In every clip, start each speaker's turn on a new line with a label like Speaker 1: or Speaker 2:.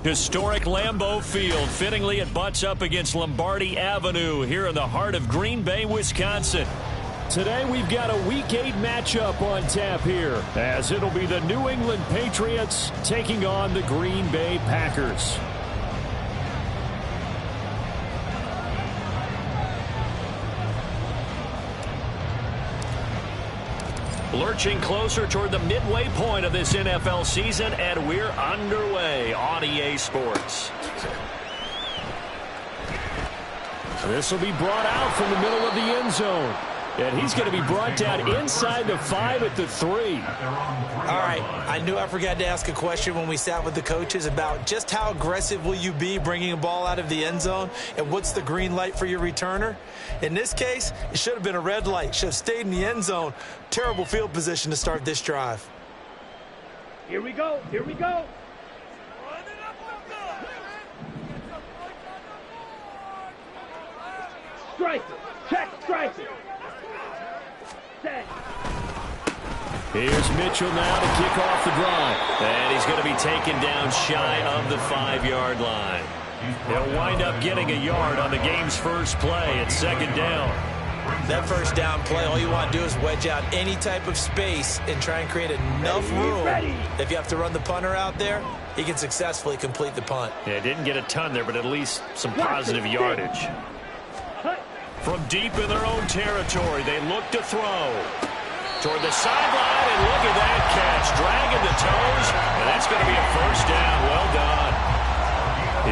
Speaker 1: Historic Lambeau Field fittingly it butts up against Lombardi Avenue here in the heart of Green Bay, Wisconsin. Today we've got a Week 8 matchup on tap here, as it'll be the New England Patriots taking on the Green Bay Packers. Lurching closer toward the midway point of this NFL season, and we're underway on EA Sports. This will be brought out from the middle of the end zone. And he's going to be brought down inside the 5 at the 3.
Speaker 2: All right, I knew I forgot to ask a question when we sat with the coaches about just how aggressive will you be bringing a ball out of the end zone, and what's the green light for your returner? In this case, it should have been a red light. Should have stayed in the end zone. Terrible field position to start this drive.
Speaker 3: Here we go. Here we go. Strike it. Check, strike it. Set.
Speaker 1: Here's Mitchell now to kick off the drive. And he's going to be taken down shy of the 5-yard line. He'll wind up getting a yard on the game's first play at second down.
Speaker 2: That first down play, all you want to do is wedge out any type of space and try and create enough room. If you have to run the punter out there, he can successfully complete the punt.
Speaker 1: Yeah, didn't get a ton there, but at least some positive yardage. From deep in their own territory, they look to throw. Toward the sideline, and look at that catch. Dragging the toes, and that's going to be a first down. Well done.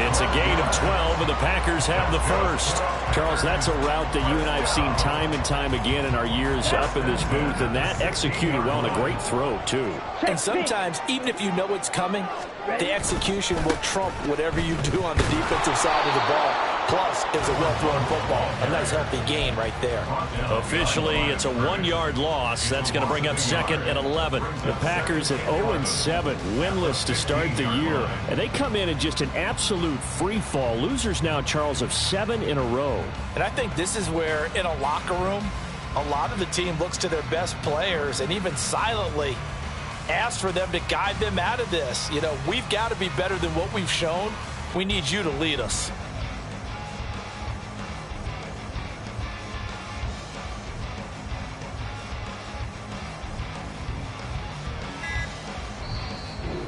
Speaker 1: It's a gain of 12, and the Packers have the first. Charles, that's a route that you and I have seen time and time again in our years up in this booth, and that executed well, and a great throw, too.
Speaker 2: And sometimes, even if you know it's coming, the execution will trump whatever you do on the defensive side of the ball. Plus, it was a well-thrown football. A nice, healthy gain right there.
Speaker 1: Officially, it's a 1-yard loss. That's going to bring up second and 11. The Packers at 0-7, winless to start the year. And they come in just an absolute free fall. Losers now, Charles, of 7 in a row.
Speaker 2: And I think this is where, in a locker room, a lot of the team looks to their best players and even silently asks for them to guide them out of this. You know, we've got to be better than what we've shown. We need you to lead us.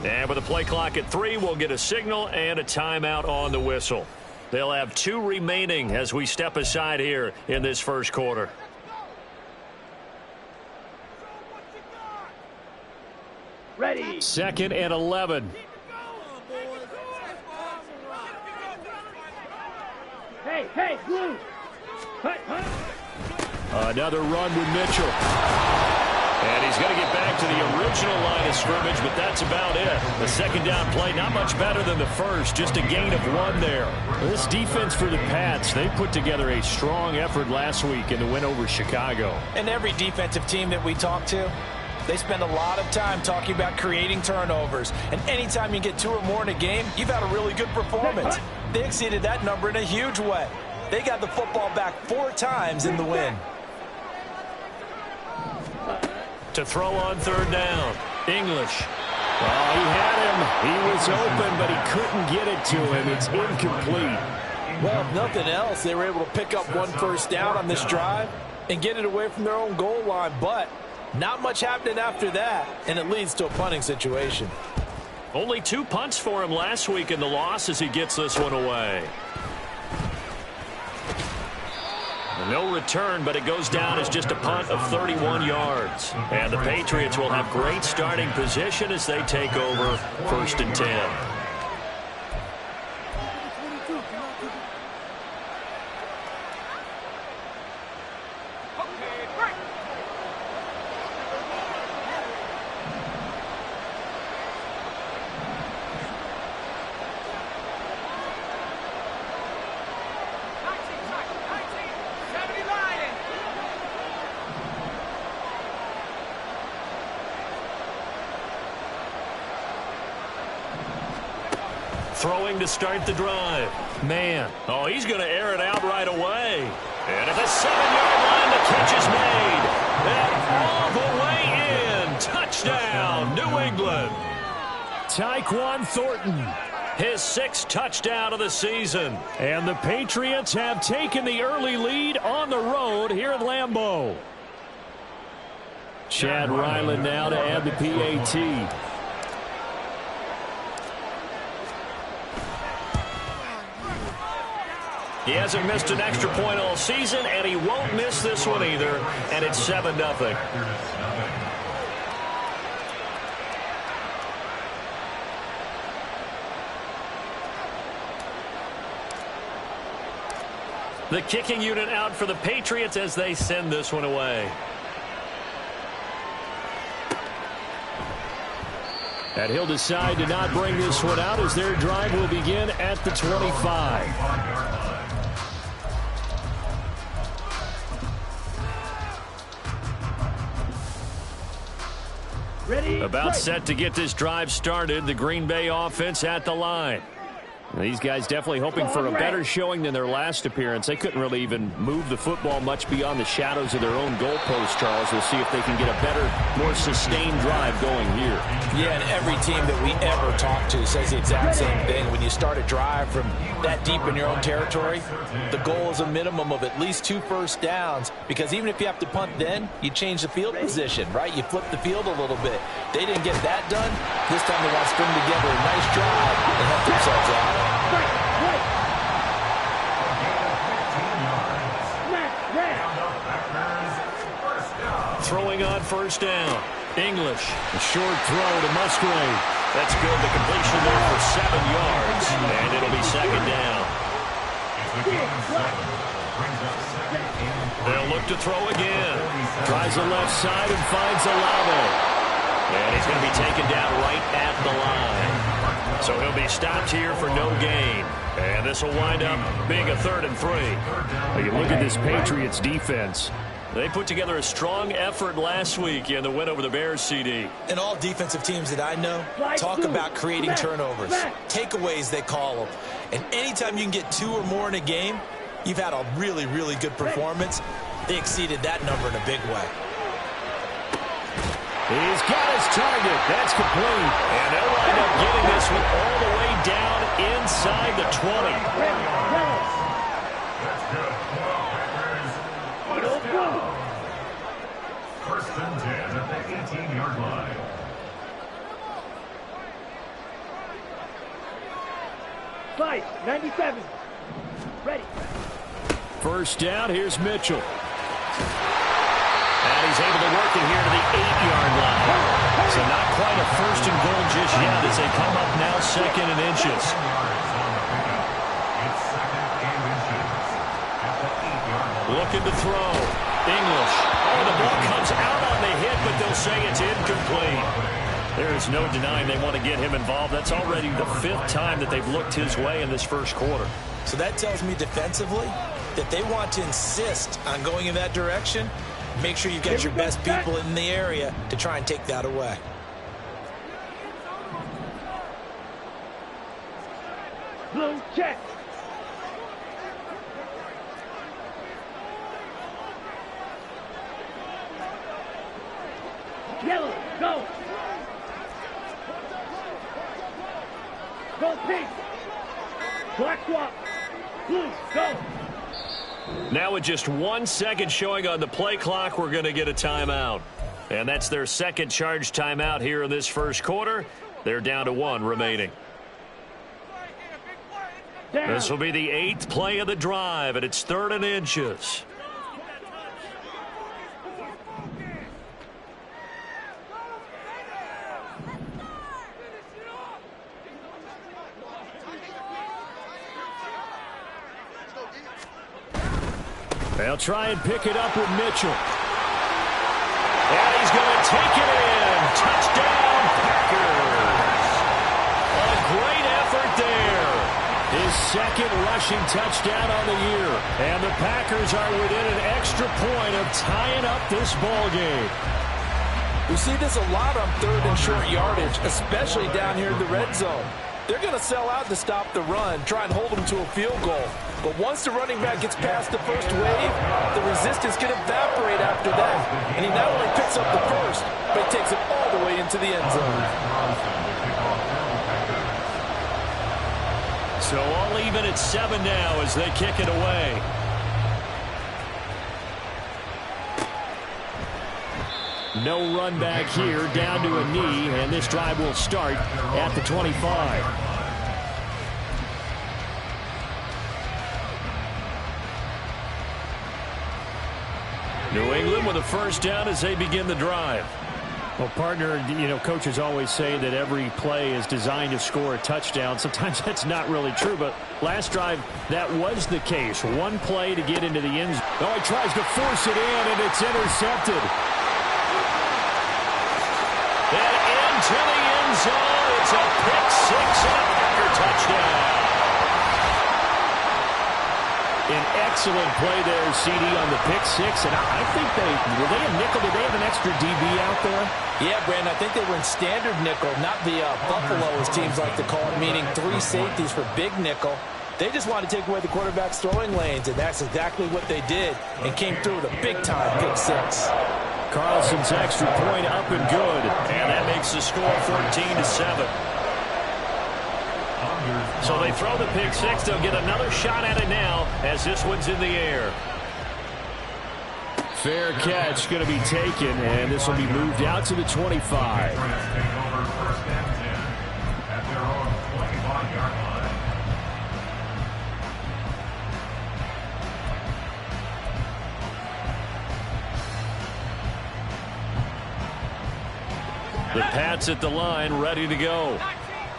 Speaker 1: And with the play clock at 3, we'll get a signal and a timeout on the whistle. They'll have 2 remaining as we step aside here in this first quarter.
Speaker 3: Ready.
Speaker 1: Second and 11.
Speaker 3: Hey, Blue.
Speaker 1: Another run with Mitchell. And he's going to get back to the original line of scrimmage, but that's about it. The second down play, not much better than the first, just a gain of 1 there. This defense for the Pats, they put together a strong effort last week in the win over Chicago.
Speaker 2: And every defensive team that we talk to, they spend a lot of time talking about creating turnovers. And anytime you get 2 or more in a game, you've had a really good performance. They exceeded that number in a huge way. They got the football back 4 times in the win.
Speaker 1: To throw on third down. English. Oh, he had him. He was open, but he couldn't get it to him. It's incomplete.
Speaker 2: Well, if nothing else, they were able to pick up 1 first down on this drive and get it away from their own goal line. But not much happening after that, and it leads to a punting situation.
Speaker 1: Only 2 punts for him last week in the loss as he gets this one away. No return, but it goes down as just a punt of 31 yards. And the Patriots will have great starting position as they take over 1st and 10. throwing to start the drive. Man. Oh, he's going to air it out right away. And at the 7-yard line, the catch is made. And all the way in. Touchdown, New England. Tyquan Thornton. His 6th touchdown of the season. And the Patriots have taken the early lead on the road here at Lambeau. Chad Ryland now to add the PAT. He hasn't missed an extra point all season, and he won't miss this one either, and it's 7-0. The kicking unit out for the Patriots as they send this one away. And he'll decide to not bring this one out as their drive will begin at the 25.
Speaker 3: Ready,
Speaker 1: About set to get this drive started, the Green Bay offense at the line. These guys definitely hoping for a better showing than their last appearance. They couldn't really even move the football much beyond the shadows of their own goalpost, Charles. We'll see if they can get a better, more sustained drive going here.
Speaker 2: Yeah, and every team that we ever talk to says the exact same thing. When you start a drive from that deep in your own territory, the goal is a minimum of at least 2 first downs, because even if you have to punt then, you change the field position, right? You flip the field a little bit. They didn't get that done. This time they want to string together a nice drive and help themselves out.
Speaker 1: Throwing on first down. English, a short throw to Musgrave. That's good. The completion there for 7 yards, and it'll be 2nd down. They'll look to throw again. Tries the left side and finds Olave. And he's going to be taken down right at the line. So he'll be stopped here for no gain. And this will wind up being a 3rd and 3.
Speaker 4: Now you look at this Patriots defense.
Speaker 1: They put together a strong effort last week in the win over the Bears, CD.
Speaker 2: And all defensive teams that I know talk about creating turnovers. Takeaways, they call them. And anytime you can get 2 or more in a game, you've had a really, really good performance. They exceeded that number in a big way.
Speaker 1: He's got his target. That's complete. And they'll wind up getting this one all the way down inside the 20.
Speaker 5: First and 10 at the 18-yard line.
Speaker 3: Fight, 97. Ready.
Speaker 1: First down, here's Mitchell. And he's able to work it here to the 8-yard line. So not quite a 1st and goal just yet as they come up now 2nd and inches. Looking to throw. English. Oh, the ball comes out on the hit, but they'll say it's incomplete. There is no denying they want to get him involved. That's already the 5th time that they've looked his way in this first quarter.
Speaker 2: So that tells me defensively that they want to insist on going in that direction. Make sure you've got your best people in the area to try and take that away.
Speaker 3: Blue, check. Yellow, go. Go pink. Black swap. Blue, go.
Speaker 1: Now with just 1 second showing on the play clock, we're going to get a timeout. And that's their 2nd charge timeout here in this first quarter. They're down to 1 remaining.
Speaker 3: Down.
Speaker 1: This will be the 8th play of the drive, and it's 3rd and inches. They'll try and pick it up with Mitchell. And he's going to take it in. Touchdown, Packers. A great effort there. His 2nd rushing touchdown on the year. And the Packers are within an extra point of tying up this ball game.
Speaker 2: We see this a lot on 3rd and short yardage, especially down here in the red zone. they're going to sell out to stop the run, try and hold them to a field goal. But once the running back gets past the first wave, the resistance can evaporate after that. And he not only picks up the first, but he takes it all the way into the end zone.
Speaker 1: So all even at 7 now as they kick it away. No run back here, down to a knee, and this drive will start at the 25. New England with a first down as they begin the drive.
Speaker 4: Well, partner, you know, coaches always say that every play is designed to score a touchdown. Sometimes that's not really true, but last drive, that was the case. One play to get into the end zone. Oh, he tries to force it in, and it's intercepted.
Speaker 1: And into the end zone. It's a pick six and a Packer touchdown.
Speaker 4: An excellent play there, CD, on the pick six. And I think were they a nickel? Did they have an extra DB out there?
Speaker 2: Yeah, Brandon, I think they were in standard nickel, not the Buffalo, as teams like to call it, meaning 3 safeties for big nickel. They just wanted to take away the quarterback's throwing lanes, and that's exactly what they did, and came through with a big-time pick six.
Speaker 1: Carlson's extra point up and good. And that makes the score 14-7. So they throw the pick six. They'll get another shot at it now as this one's in the air.
Speaker 4: Fair catch going to be taken, and this will be moved out to the 25.
Speaker 1: The Pats at the line, ready to go.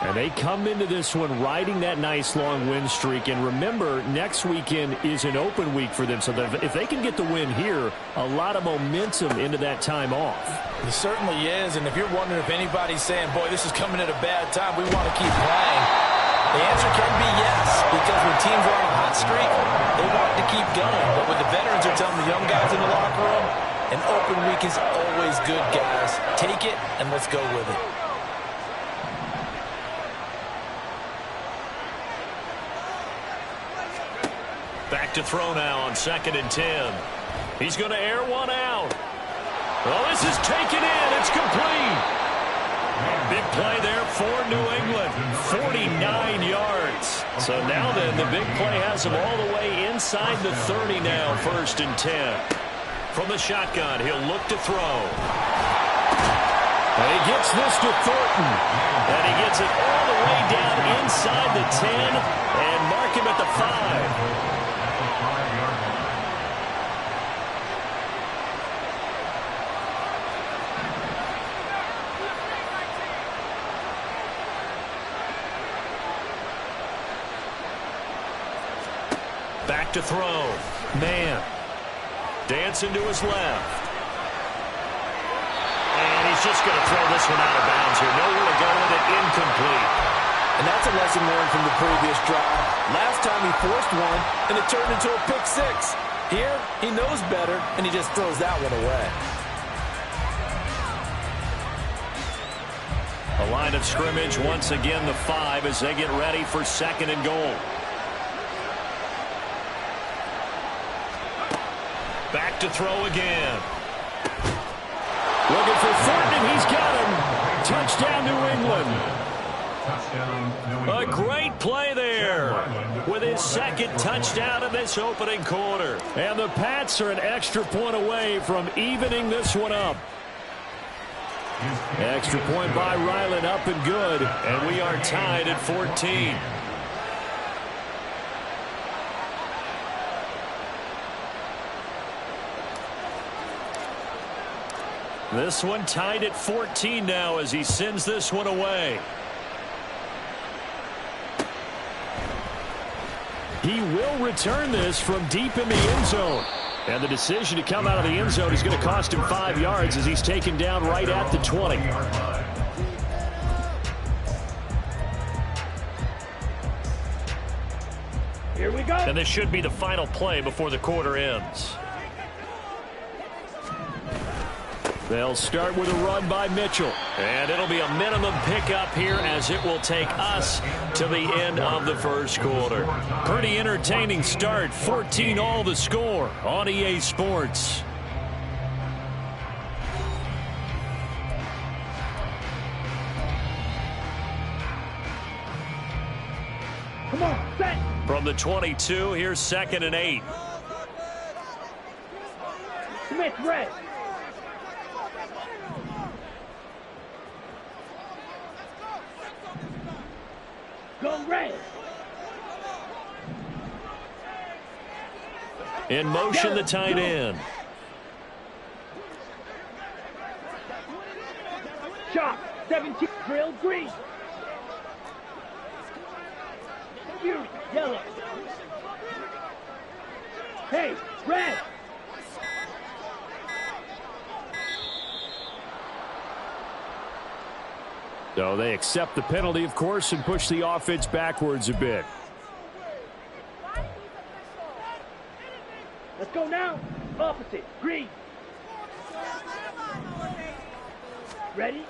Speaker 4: And they come into this one riding that nice long win streak. And remember, next weekend is an open week for them. So if they can get the win here, a lot of momentum into that time off.
Speaker 2: It certainly is. And if you're wondering if anybody's saying, boy, this is coming at a bad time, we want to keep playing, the answer can be yes. Because when teams are on a hot streak, they want to keep going. But what the veterans are telling the young guys in the locker room, an open week is always good, guys. Take it, and let's go with it.
Speaker 1: Back to throw now on 2nd and 10. He's going to air one out. Oh, this is taken in. It's complete. Big play there for New England. 49 yards. So now then, the big play has them all the way inside the 30 now, 1st and 10. From the shotgun, he'll look to throw.
Speaker 4: And he gets this to Thornton.
Speaker 1: And he gets it all the way down inside the 10 and mark him at the 5. Back to throw. Man. Dancing to his left. And he's just going to throw this one out of bounds here. Nowhere to go with it. Incomplete.
Speaker 2: And that's a lesson learned from the previous drive. Last time he forced one, and it turned into a pick six. Here, he knows better, and he just throws that one away.
Speaker 1: A line of scrimmage once again, the 5 as they get ready for 2nd and goal. Back to throw again.
Speaker 4: Looking for Thornton. He's got him. Touchdown, New England.
Speaker 1: A great play there with his 2nd touchdown in this opening quarter.
Speaker 4: And the Pats are an extra point away from evening this one up.
Speaker 1: Extra point by Ryland, up and good. And we are tied at 14. This one tied at 14 now as he sends this one away.
Speaker 4: He will return this from deep in the end zone. And the decision to come out of the end zone is going to cost him 5 yards as he's taken down right at the 20.
Speaker 3: Here we go.
Speaker 1: And this should be the final play before the quarter ends.
Speaker 4: They'll start with a run by Mitchell.
Speaker 1: And it'll be a minimum pickup here as it will take us to the end of the first quarter.
Speaker 4: Pretty entertaining start. 14-all the score on EA Sports.
Speaker 3: Come on, set.
Speaker 1: From the 22, here's 2nd and 8.
Speaker 3: Smith, red. Go red.
Speaker 1: In motion, the tight end.
Speaker 3: Shot, 17, drill, green. Fury, yellow. Hey, red.
Speaker 4: So they accept the penalty, of course, and push the offense backwards a bit.
Speaker 3: Let's go now. Opposite, green. Ready?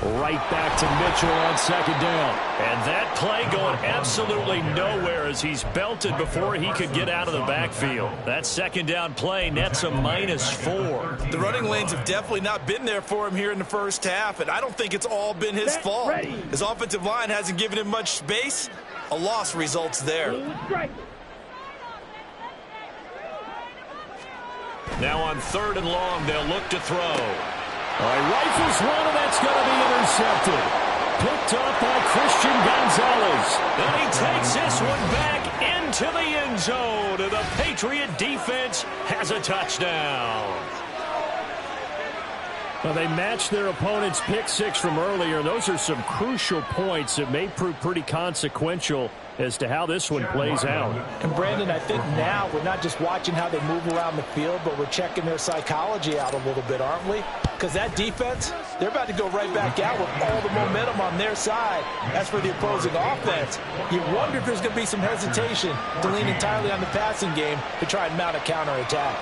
Speaker 4: Right back to Mitchell on 2nd down.
Speaker 1: And that play going absolutely nowhere as he's belted before he could get out of the backfield. That 2nd down play nets a -4.
Speaker 2: The running lanes have definitely not been there for him here in the first half, and I don't think it's all been his fault. His offensive line hasn't given him much space. A loss results there.
Speaker 1: Now on 3rd and long, they'll look to throw.
Speaker 4: All right, rifles one, and that's going to be intercepted. Picked up by Christian Gonzalez.
Speaker 1: And he takes this one back into the end zone. And the Patriot defense has a touchdown.
Speaker 4: Well, they matched their opponent's pick 6 from earlier. Those are some crucial points that may prove pretty consequential as to how this one plays out.
Speaker 2: And Brandon, I think now we're not just watching how they move around the field, but we're checking their psychology out a little bit, aren't we? Because that defense, they're about to go right back out with all the momentum on their side. As for the opposing offense, you wonder if there's going to be some hesitation to lean entirely on the passing game to try and mount a counterattack.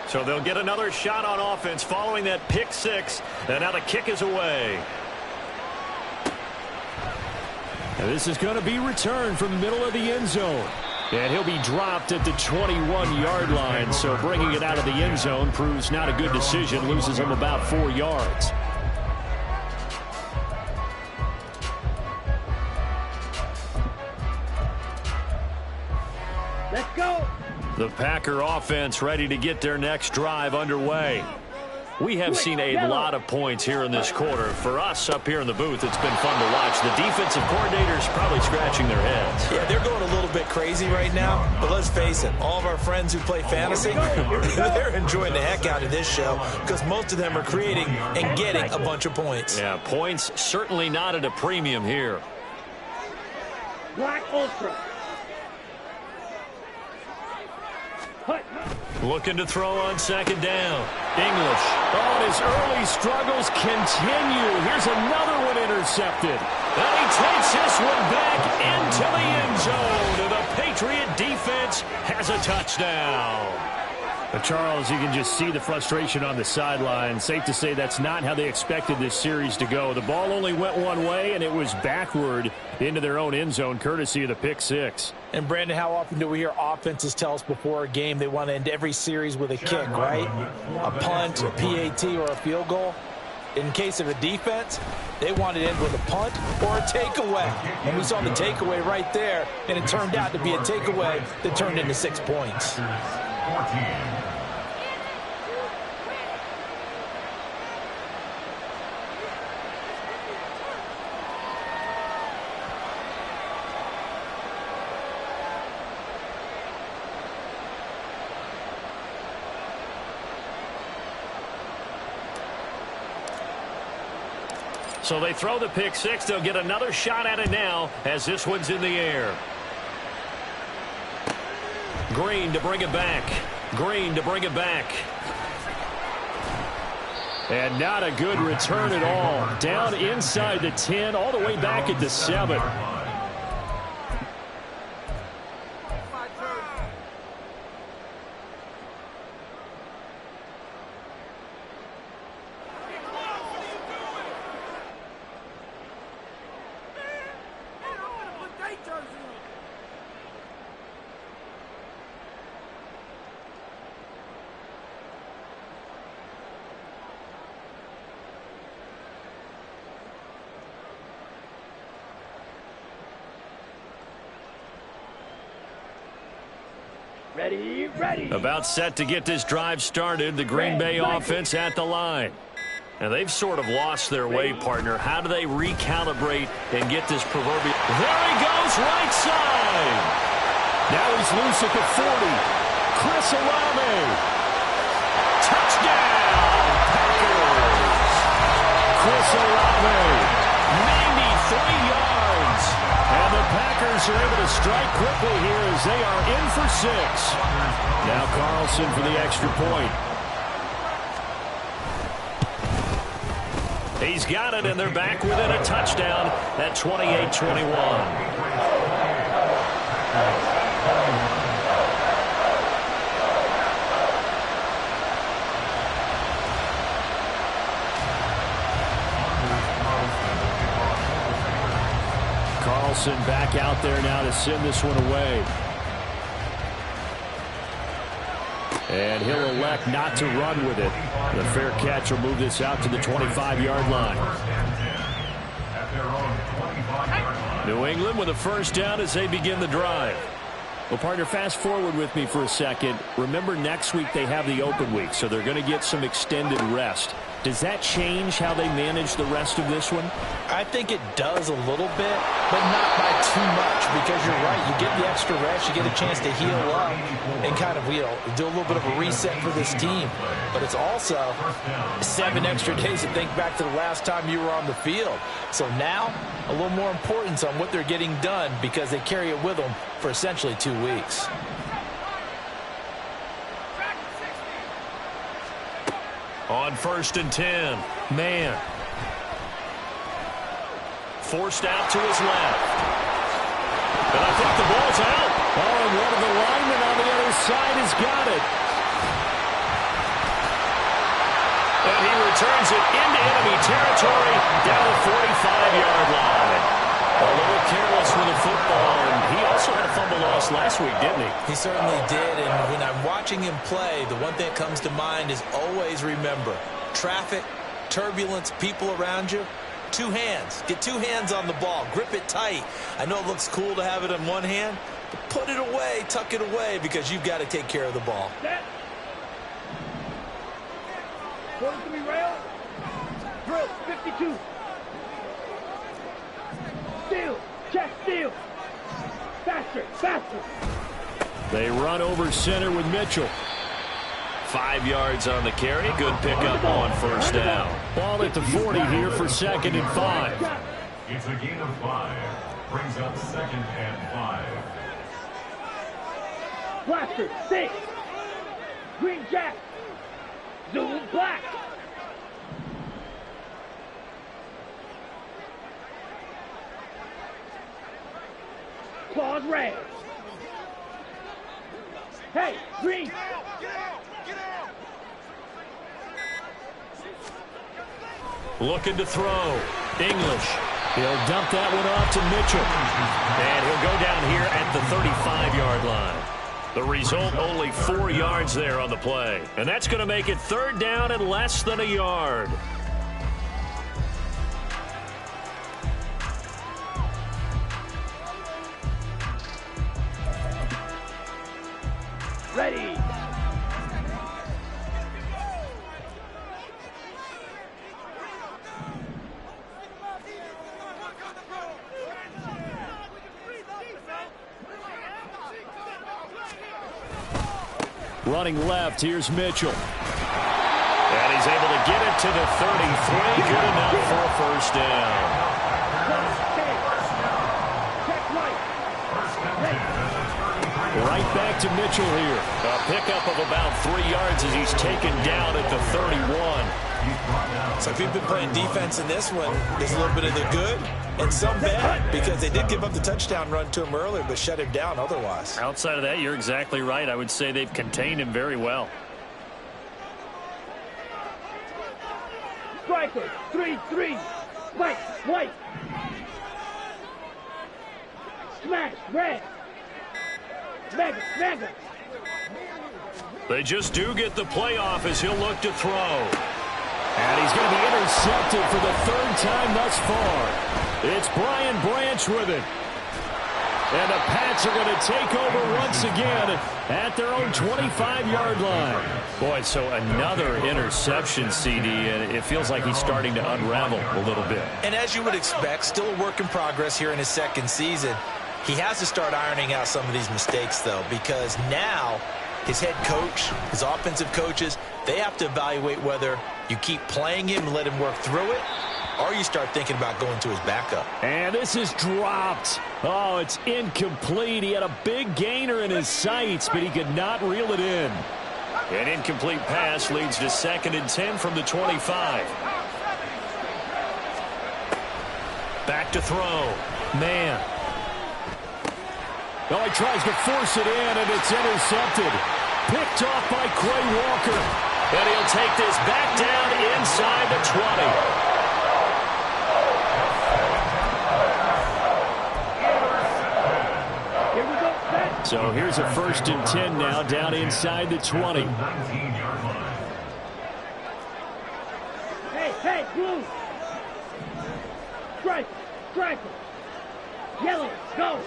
Speaker 1: So they'll get another shot on offense following that pick 6. And now the kick is away.
Speaker 4: And this is going to be returned from the middle of the end zone. And he'll be dropped at the 21-yard line. So bringing it out of the end zone proves not a good decision. Loses him about 4 yards.
Speaker 3: Let's go.
Speaker 1: The Packer offense ready to get their next drive underway. We have seen a lot of points here in this quarter. For us up here in the booth, it's been fun to watch. The defensive coordinators probably scratching their heads.
Speaker 2: Yeah, they're going a little bit crazy right now. But let's face it, all of our friends who play fantasy, they're enjoying the heck out of this show because most of them are creating and getting a bunch of points.
Speaker 1: Yeah, points certainly not at a premium here.
Speaker 3: Black Ultra.
Speaker 1: Looking to throw on 2nd down. English.
Speaker 4: Oh, and his early struggles continue. Here's another one intercepted.
Speaker 1: And he takes this one back into the end zone. And the Patriot defense has a touchdown.
Speaker 4: But Charles, you can just see the frustration on the sideline. Safe to say that's not how they expected this series to go. The ball only went one way, and it was backward into their own end zone, courtesy of the pick 6.
Speaker 2: And, Brandon, how often do we hear offenses tell us before a game they want to end every series with a kick, right? A punt, a PAT, or a field goal. In case of a defense, they want to end with a punt or a takeaway. And we saw the takeaway right there, and it turned out to be a takeaway that turned into 6 points.
Speaker 5: 14.
Speaker 1: So they throw the pick 6. They'll get another shot at it now as this one's in the air. Green to bring it back. Green to bring it back.
Speaker 4: And not a good return at all. Down inside the 10, all the way back at the 7.
Speaker 3: Ready, ready.
Speaker 1: About set to get this drive started, the Green Bay offense at the line. And they've sort of lost their way, partner. How do they recalibrate and get this proverbial... There he goes, right side.
Speaker 4: Now he's loose at the 40. Chris Olave.
Speaker 1: Touchdown, Packers.
Speaker 4: Chris Olave.
Speaker 1: 93 yards.
Speaker 4: And the Packers are able to strike quickly here as they are in for 6. Now Carlson for the extra point.
Speaker 1: He's got it, and they're back within a touchdown at 28-21.
Speaker 4: Carlson back out there now to send this one away. And he'll elect not to run with it. The fair catch will move this out to the 25-yard line.
Speaker 1: New England with a first down as they begin the drive.
Speaker 4: Well, partner, fast forward with me for a second. Remember, next week they have the open week, so they're going to get some extended rest. Does that change how they manage the rest of this one?
Speaker 2: I think it does a little bit, but not by too much, because you're right. You get the extra rest, you get a chance to heal up and kind of do a little bit of a reset for this team. But it's also 7 extra days to think back to the last time you were on the field. So now, a little more importance on what they're getting done because they carry it with them for essentially 2 weeks.
Speaker 1: On 1st and 10, man. Forced out to his left. And I think the ball's out.
Speaker 4: Oh, and one of the linemen on the other side has got it.
Speaker 1: And he returns it into enemy territory down the 45-yard line. A little careless with the football, and he also had a fumble loss last week, didn't he?
Speaker 2: He certainly did, and when I'm watching him play, the one thing that comes to mind is always remember, traffic, turbulence, people around you, 2 hands. Get 2 hands on the ball. Grip it tight. I know it looks cool to have it in one hand, but put it away, tuck it away, because you've got to take care of the ball.
Speaker 3: Set. Quarter to be rail. Drill, 52. Steal, check, steal. Faster, faster.
Speaker 4: They run over center with Mitchell.
Speaker 1: 5 yards on the carry. Good pickup on first down.
Speaker 4: Ball at the 40 here for 2nd and 5.
Speaker 5: It's a gain of 5. Brings up 2nd and 5.
Speaker 3: Blaster, 6. Green jack. Zoom black. Claws red. Hey, green.
Speaker 1: Looking to throw. English.
Speaker 4: He'll dump that one off to Mitchell.
Speaker 1: And he'll go down here at the 35-yard line. The result, only 4 yards there on the play. And that's going to make it 3rd down and less than a yard.
Speaker 3: Ready.
Speaker 4: Running left, here's Mitchell.
Speaker 1: And he's able to get it to the 33. Good enough for a first down.
Speaker 4: Right back to Mitchell here.
Speaker 1: A pickup of about 3 yards as he's taken down at the 31.
Speaker 2: So if you've been playing defense in this one, there's a little bit of the good and some bad, because they did give up the touchdown run to him earlier, but shut him down otherwise.
Speaker 1: Outside of that, you're exactly right. I would say they've contained him very well.
Speaker 3: Striker, 3-3. White, white. Smash, red. Mega, mega.
Speaker 1: They just do get the playoff as he'll look to throw.
Speaker 4: And he's going to be intercepted for the 3rd time thus far. It's Brian Branch with it. And the Pats are going to take over once again at their own 25-yard line. Boy, so another interception, CD, and it feels like he's starting to unravel a little bit.
Speaker 2: And as you would expect, still a work in progress here in his second season. He has to start ironing out some of these mistakes, though, because now his head coach, his offensive coaches, they have to evaluate whether you keep playing him and let him work through it, or you start thinking about going to his backup.
Speaker 4: And this is dropped. Oh, it's incomplete. He had a big gainer in his sights, but he could not reel it in.
Speaker 1: An incomplete pass leads to 2nd and 10 from the 25. Back to throw.
Speaker 4: Man. Oh, he tries to force it in, and it's intercepted. Picked off by Quay Walker.
Speaker 1: And he'll take this back down inside the 20.
Speaker 4: So here's a 1st and 10 now, down inside the 20.
Speaker 3: Hey, blue! Strike! Yellow, go!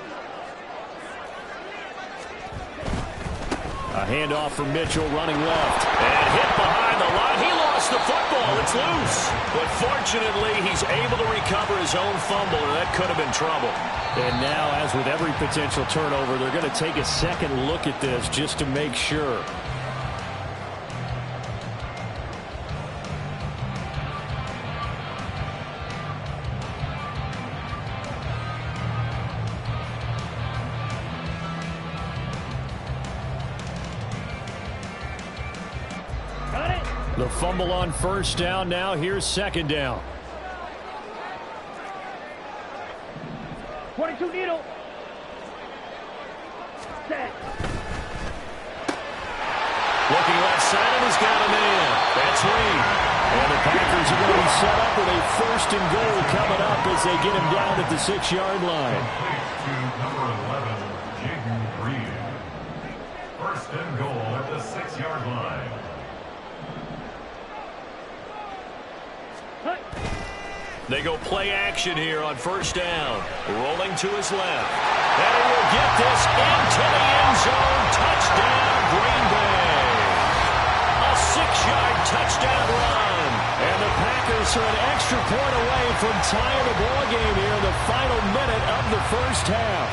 Speaker 4: A handoff for Mitchell running left.
Speaker 1: And hit behind the line. He lost the football. It's loose. But fortunately, he's able to recover his own fumble, and that could have been trouble.
Speaker 4: And now, as with every potential turnover, they're going to take a second look at this just to make sure. The fumble on 1st down. Now here's 2nd down.
Speaker 3: 22 needle. Set.
Speaker 1: Looking left side, and he's got a man. That's Reed.
Speaker 4: And the Packers are going to be set up with a 1st and goal coming up as they get him down at the 6-yard line.
Speaker 5: To number 11, Jaden Reed. 1st and goal at the 6-yard line.
Speaker 1: They go play action here on 1st down. Rolling to his left. And he will get this into the end zone. Touchdown, Green Bay. A 6-yard touchdown run.
Speaker 4: And the Packers are an extra point away from tying the ball game here in the final minute of the 1st half.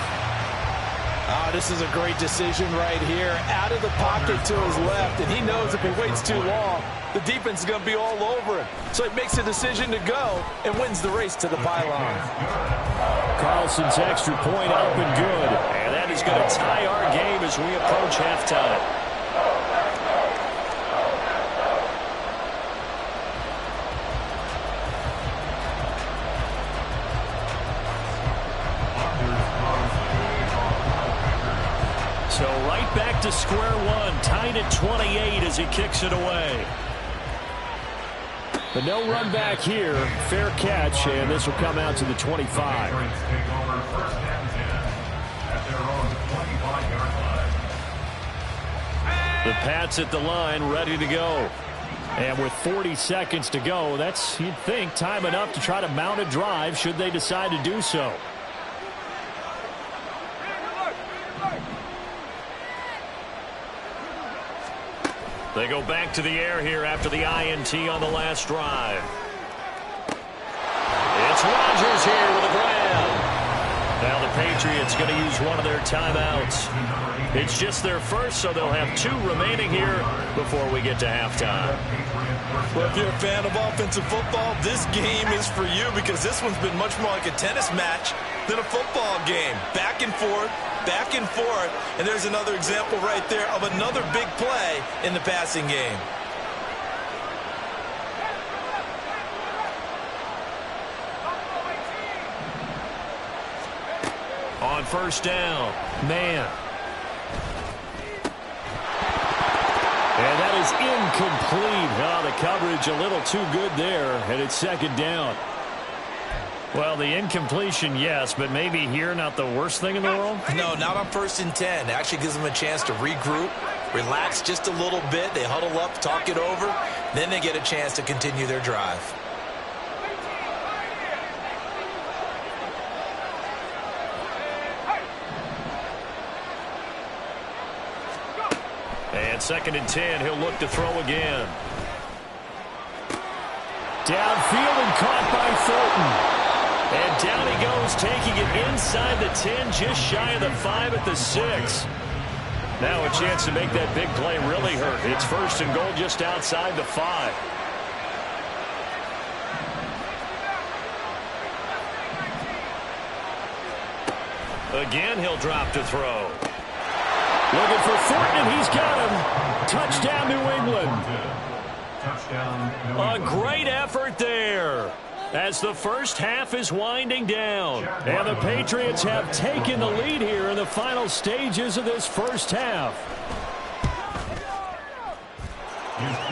Speaker 2: This is a great decision right here. Out of the pocket to his left, and he knows if he waits too long, the defense is going to be all over him. So he makes a decision to go and wins the race to the pylon.
Speaker 4: Carlson's extra point up and good.
Speaker 1: And that is going to tie our game as we approach halftime. So right back to square one, tied at 28 as he kicks it away.
Speaker 4: But no run back here. Fair catch, and this will come out to the 25.
Speaker 5: Take over 1st and 10 at their own 25-yard line.
Speaker 4: The Pats at the line, ready to go. And with 40 seconds to go, that's, you'd think, time enough to try to mount a drive should they decide to do so.
Speaker 1: They go back to the air here after the INT on the last drive. It's Rodgers here with a grab. Now the Patriots going to use one of their timeouts. It's just their first, so they'll have 2 remaining here before we get to halftime.
Speaker 2: Well, if you're a fan of offensive football, this game is for you because this one's been much more like a tennis match than a football game. Back and forth, and there's another example right there of another big play in the passing game.
Speaker 1: On 1st down, man.
Speaker 4: And that is incomplete. Oh, the coverage a little too good there, and it's 2nd down. Well, the incompletion, yes, but maybe here not the worst thing in the world?
Speaker 2: No, not on 1st and 10. It actually gives them a chance to regroup, relax just a little bit. They huddle up, talk it over. Then they get a chance to continue their drive.
Speaker 1: And 2nd and 10, he'll look to throw again.
Speaker 4: Downfield and caught by Thornton. And down he goes, taking it inside the 10, just shy of the 5 at the 6. Now a chance to make that big play really hurt. It's 1st and goal just outside the 5.
Speaker 1: Again, he'll drop to throw.
Speaker 4: Looking for Thornton, and he's got him. Touchdown, New England.
Speaker 1: A great effort there as the first half is winding down.
Speaker 4: And the Patriots have taken the lead here in the final stages of this first half.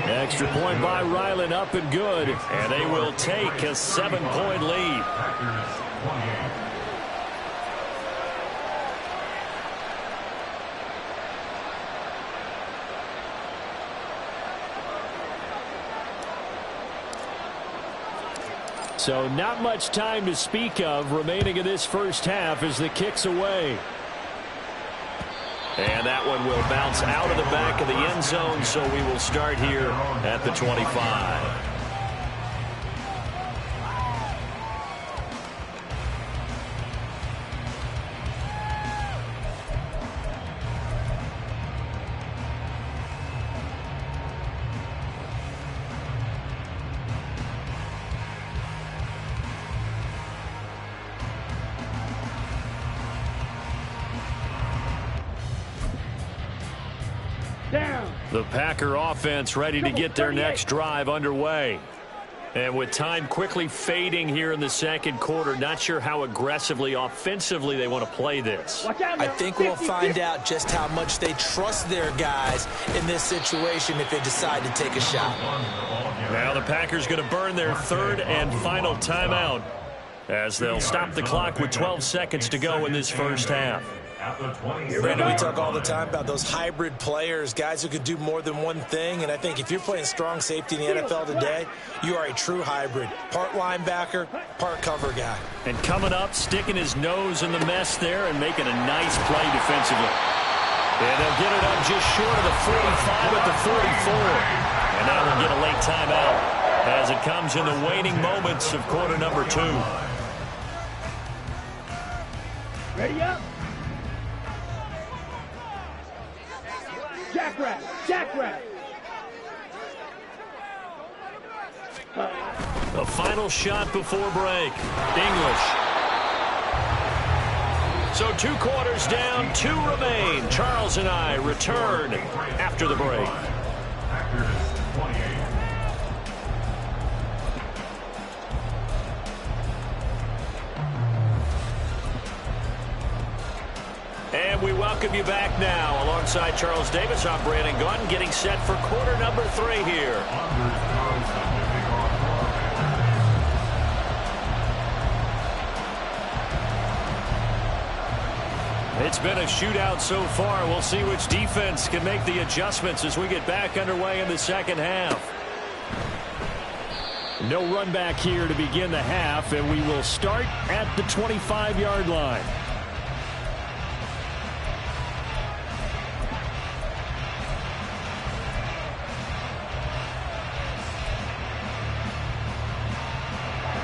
Speaker 4: Extra point by Ryland, up and good.
Speaker 1: And they will take a 7-point lead.
Speaker 4: So not much time to speak of remaining in this first half as the kick's away.
Speaker 1: And that one will bounce out of the back of the end zone, so we will start here at the 25. The Packer offense ready to get their next drive underway. And with time quickly fading here in the second quarter, not sure how aggressively, offensively they want to play this.
Speaker 2: I think we'll find out just how much they trust their guys in this situation if they decide to take a shot.
Speaker 1: Now the Packers going to burn their 3rd and final timeout as they'll stop the clock with 12 seconds to go in this first half.
Speaker 2: Brandon, we talk all the time about those hybrid players, guys who could do more than one thing, and I think if you're playing strong safety in the NFL today, you are a true hybrid. Part linebacker, part cover guy.
Speaker 4: And coming up, sticking his nose in the mess there and making a nice play defensively.
Speaker 1: And they'll get it up just short of the 45 at the 44. And now we'll get a late timeout as it comes in the waning moments of quarter number 2.
Speaker 3: Ready up. Jackrabbit, jackrabbit.
Speaker 1: A final shot before break. English. So 2 quarters down, 2 remain. Charles and I return after the break. And we welcome you back now. Alongside Charles Davis, I'm Brandon Gunn, getting set for quarter number 3 here. It's been a shootout so far. We'll see which defense can make the adjustments as we get back underway in the second half.
Speaker 4: No run back here to begin the half, and we will start at the 25-yard line.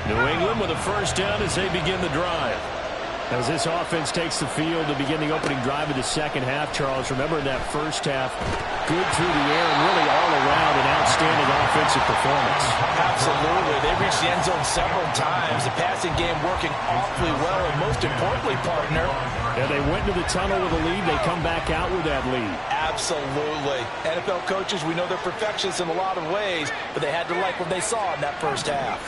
Speaker 4: New England with a first down as they begin the drive. As this offense takes the field to begin the opening drive of the second half, Charles, remember in that first half, good through the air and really all around an outstanding offensive performance.
Speaker 2: Absolutely. They reached the end zone several times. The passing game working awfully well, and most importantly, partner.
Speaker 4: Yeah, they went into the tunnel with a lead. They come back out with that lead.
Speaker 2: Absolutely. NFL coaches, we know they're perfectionists in a lot of ways, but they had to like what they saw in that first half.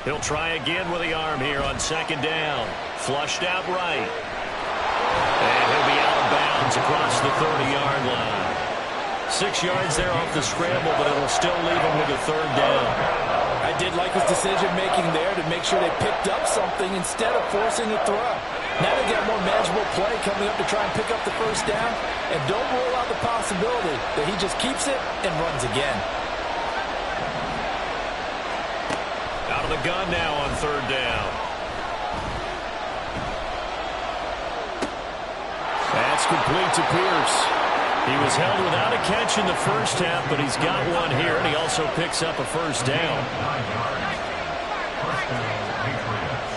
Speaker 1: He'll try again with the arm here on second down. Flushed out right. And he'll be out of bounds across the 30-yard line. 6 yards there off the scramble, but it'll still leave him with a third down.
Speaker 2: I did like his decision-making there to make sure they picked up something instead of forcing the throw. Now they got a more manageable play coming up to try and pick up the first down. And don't rule out the possibility that he just keeps it and runs again.
Speaker 1: Out of the gun now on third down.
Speaker 4: That's complete to Pierce. He was held without a catch in the first half, but he's got one here, and he also picks up a first down.
Speaker 5: 9 yards. First down, Patriots.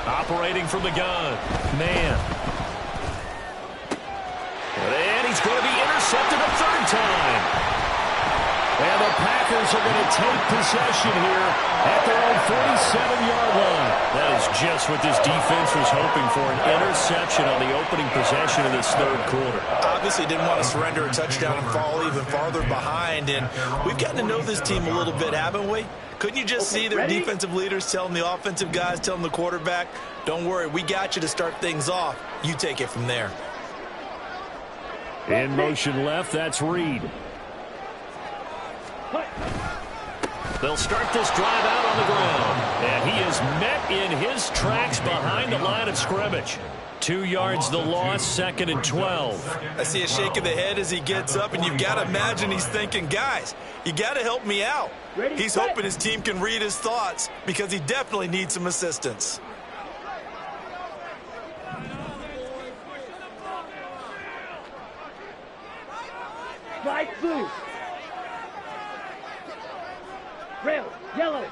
Speaker 1: Operating from the gun. Man. And he's going to be intercepted a third time.
Speaker 4: And the Packers are going to take possession here at their own 47-yard line.
Speaker 1: That is just what this defense was hoping for, an interception on the opening possession of this third quarter.
Speaker 2: Obviously didn't want to surrender a touchdown and fall even farther behind. And we've gotten to know this team a little bit, haven't we? Couldn't you just see their defensive leaders telling the offensive guys, telling the quarterback, don't worry, we got you to start things off. You take it from there.
Speaker 4: In motion left, that's Reed.
Speaker 1: They'll start this drive out on the ground. And he is met in his tracks behind the line of scrimmage. 2 yards the loss, 2nd and 12.
Speaker 2: I see a shake of the head as he gets up, and you've got to imagine he's thinking, guys, you got to help me out. He's hoping his team can read his thoughts because he definitely needs some assistance.
Speaker 3: Flag blue. Red, yellow.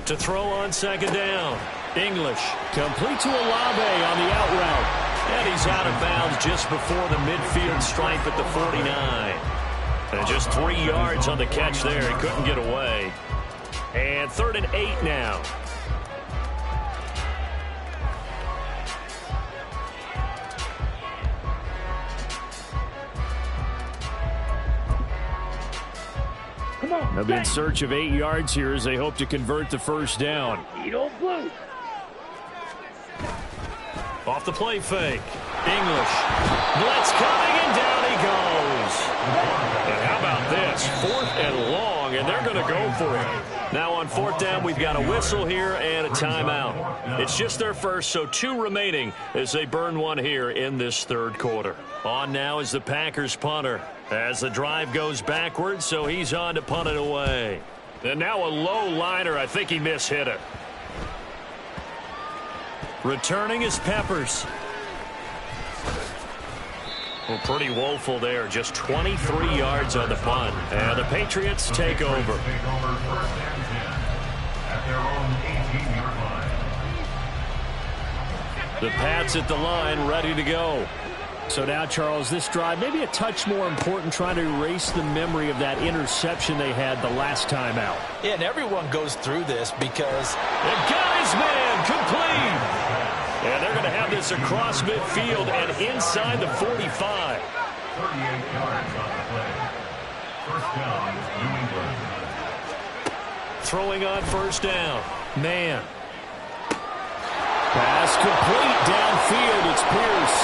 Speaker 1: To throw on second down. English.
Speaker 4: Complete to Olave on the out route.
Speaker 1: And he's out of bounds just before the midfield stripe at the 49. And just 3 yards on the catch there. He couldn't get away. And 3rd and 8 now.
Speaker 4: They'll be in search of 8 yards here as they hope to convert the first down.
Speaker 3: Eagle blue.
Speaker 1: Off the play fake. English. Blitz coming, and down he goes. And how about this? 4th and long, and they're going to go for it. Now on 4th down, we've got a whistle here and a timeout. It's just their first, so 2 remaining as they burn one here in this third quarter. On now is the Packers punter as the drive goes backwards, so he's on to punt it away. And now a low liner. I think he mishit it. Returning is Peppers. Well, pretty woeful there. Just 23 yards on the punt. And the Patriots take over.
Speaker 5: Take over 1st and 10 at their own 18-yard line.
Speaker 4: The Pats at the line, ready to go. So now, Charles, this drive maybe a touch more important, trying to erase the memory of that interception they had the last time out.
Speaker 2: Yeah, and everyone goes through this because
Speaker 1: They've got his man complete. And they're going to have this across midfield and inside the 45.
Speaker 5: 38 yards on the play. First down, New England.
Speaker 1: Throwing on first down. Man.
Speaker 4: Pass complete downfield. It's Pierce.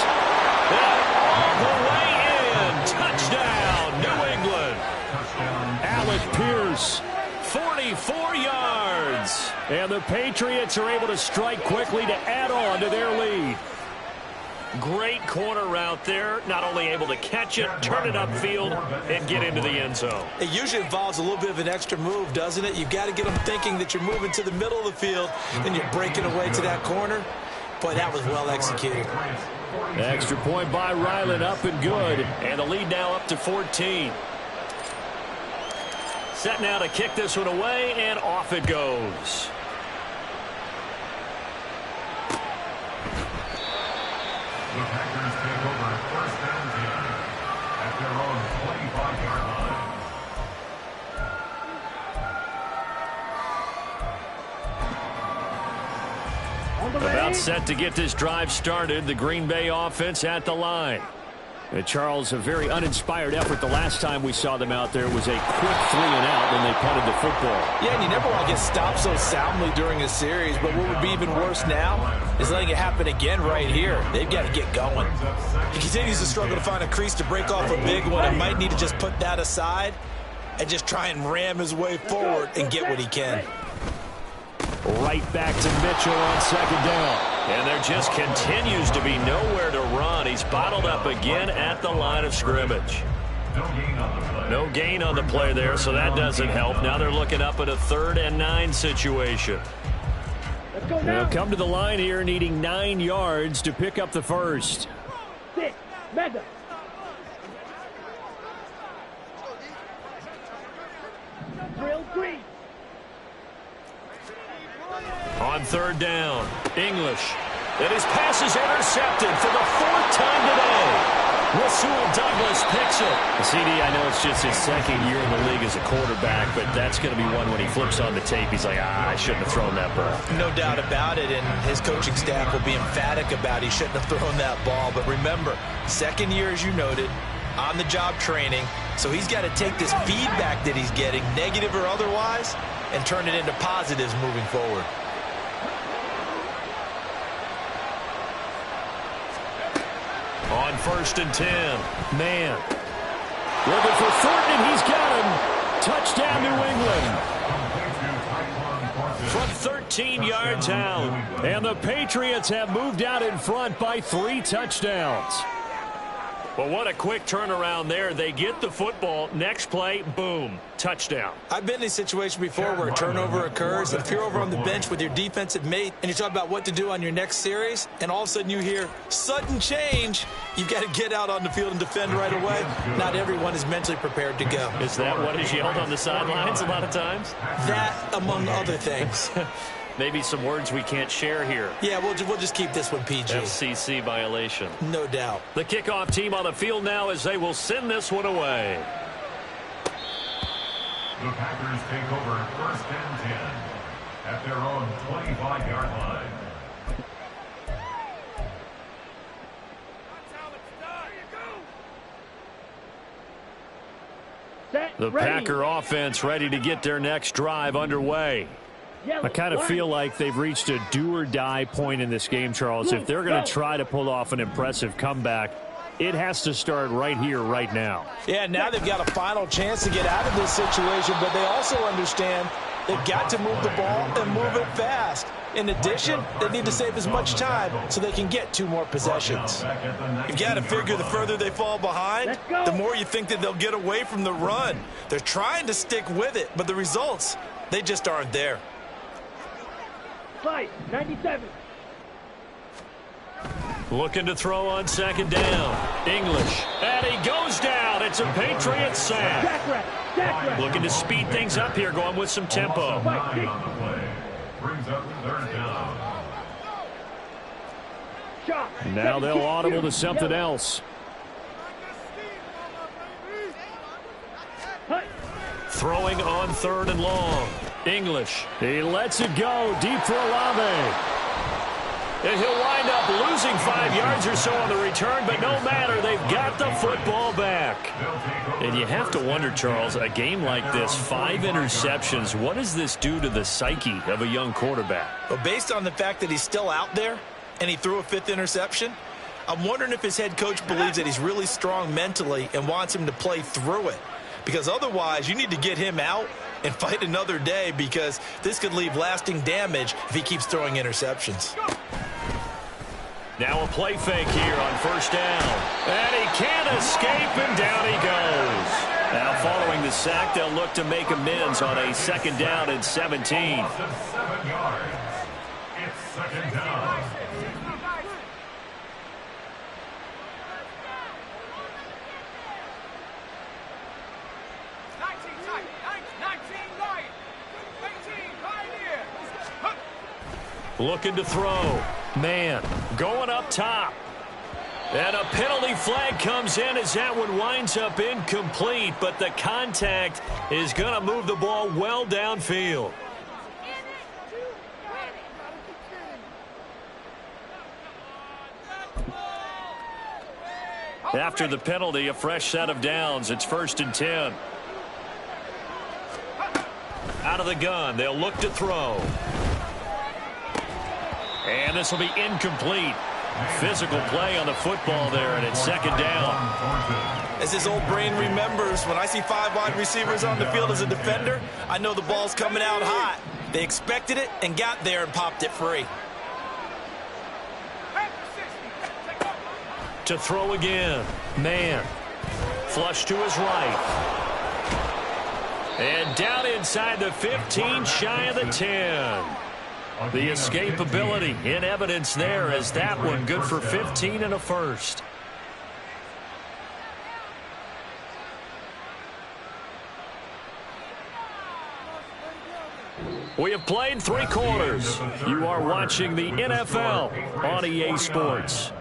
Speaker 1: All the way in. Touchdown, New England.
Speaker 4: Alec Pierce.
Speaker 1: 44 yards.
Speaker 4: And the Patriots are able to strike quickly to add on to their lead.
Speaker 1: Great corner route there. Not only able to catch it, turn it upfield, and get into the end zone.
Speaker 2: it usually involves a little bit of an extra move, doesn't it? You've got to get them thinking that you're moving to the middle of the field, then you're breaking away to that corner. Boy, that was well executed.
Speaker 4: Extra point by Ryland, up and good.
Speaker 1: And the lead now up to 14. Set now to kick this one away, and off it goes.
Speaker 5: The Packers take over 1st and 10 at their own 25-yard line.
Speaker 1: About set to get this drive started. The Green Bay offense at the line.
Speaker 4: Charles, a very uninspired effort the last time we saw them out there. Was a quick 3 and out when they punted the football.
Speaker 2: Yeah, and you never want to get stopped so soundly during a series, but what would be even worse now is letting it happen again right here. They've got to get going. He continues to struggle to find a crease to break off a big one and might need to just put that aside and just try and ram his way forward and get what he can.
Speaker 4: Right back to Mitchell on second down.
Speaker 1: And there just continues to be nowhere to run. He's bottled up again at the line of scrimmage. No gain on the play there, so that doesn't help. Now they're looking up at a 3rd and 9 situation.
Speaker 3: Let's go now.
Speaker 4: They'll come to the line here needing 9 yards to pick up the first.
Speaker 3: 6, Mega. Drill 3.
Speaker 1: On 3rd down, English. And his pass is intercepted for the 4th time today. Rasul Douglas picks it.
Speaker 4: CD, I know it's just his 2nd year in the league as a quarterback, but that's going to be one when he flips on the tape. He's like, I shouldn't have thrown that ball.
Speaker 2: No doubt about it, and his coaching staff will be emphatic about he shouldn't have thrown that ball. But remember, 2nd year, as you noted, on-the-job training, so he's got to take this feedback that he's getting, negative or otherwise, and turn it into positives moving forward.
Speaker 1: On 1st and 10, man.
Speaker 4: Looking for Thornton, and he's got him. Touchdown, New England.
Speaker 1: From 13 yards out.
Speaker 4: And the Patriots have moved out in front by 3 touchdowns.
Speaker 1: Well, what a quick turnaround there. They get the football. Next play, boom, touchdown.
Speaker 2: I've been in a situation before where a turnover occurs. If you're over on the bench with your defensive mate and you talk about what to do on your next series, and all of a sudden you hear sudden change, you've got to get out on the field and defend right away. Not everyone is mentally prepared to go.
Speaker 1: Is that what is yelled on the sidelines a lot of times?
Speaker 2: That, among other things.
Speaker 1: Maybe some words we can't share here.
Speaker 2: Yeah, we'll just keep this one PG.
Speaker 1: FCC violation.
Speaker 2: No doubt.
Speaker 1: The kickoff team on the field now as they will send this one away.
Speaker 5: The Packers take over 1st and 10 at their own 25-yard line.
Speaker 3: Set,
Speaker 4: The
Speaker 3: ready.
Speaker 4: Packer offense ready to get their next drive underway.
Speaker 3: Yellow,
Speaker 4: I kind of
Speaker 3: white.
Speaker 4: feel like they've reached a do-or-die point in this game, Charles. If they're going to try to pull off an impressive comeback, it has to start right here, right now.
Speaker 2: Yeah, now they've got a final chance to get out of this situation, but they also understand they've got to move the ball and move it fast. In addition, they need to save as much time so they can get 2 more possessions. You've got to figure the further they fall behind, the more you think that they'll get away from the run. They're trying to stick with it, but the results, they just aren't there.
Speaker 3: Fight, 97.
Speaker 1: Looking to throw on 2nd down. English. And he goes down. It's a Patriots sack.
Speaker 3: Jack.
Speaker 1: Looking to speed things up here, going with some tempo.
Speaker 5: Brings up 3rd down.
Speaker 3: Shot.
Speaker 4: Now they'll audible to something else.
Speaker 3: Hut.
Speaker 1: Throwing on 3rd and long. English.
Speaker 4: He lets it go deep for Olave.
Speaker 1: And he'll wind up losing 5 yards or so on the return, but no matter, they've got the football back. And you have to wonder, Charles, a game like this, 5 interceptions, what does this do to the psyche of a young quarterback?
Speaker 2: Well, based on the fact that he's still out there and he threw a 5th interception, I'm wondering if his head coach believes that he's really strong mentally and wants him to play through it. Because otherwise, you need to get him out and fight another day, because this could leave lasting damage if he keeps throwing interceptions.
Speaker 1: Now a play fake here on 1st down. And he can't escape, and down he goes. Now following the sack, they'll look to make amends on a 2nd down and 17.
Speaker 5: 7 yards. It's 2nd down.
Speaker 1: Looking to throw. Man, going up top. And a penalty flag comes in as that one winds up incomplete, but the contact is going to move the ball well downfield. After the penalty, a fresh set of downs. It's 1st and 10. Out of the gun, they'll look to throw. And this will be incomplete. Physical play on the football there, and it's 2nd down.
Speaker 2: As his old brain remembers, when I see 5 wide receivers on the field as a defender, I know the ball's coming out hot. They expected it and got there and popped it free.
Speaker 1: To throw again. Man. Flush to his right. And down inside the 15, shy of the 10. The escapability in evidence there as that one good for 15 and a first. We have played 3 quarters. You are watching the NFL on EA Sports.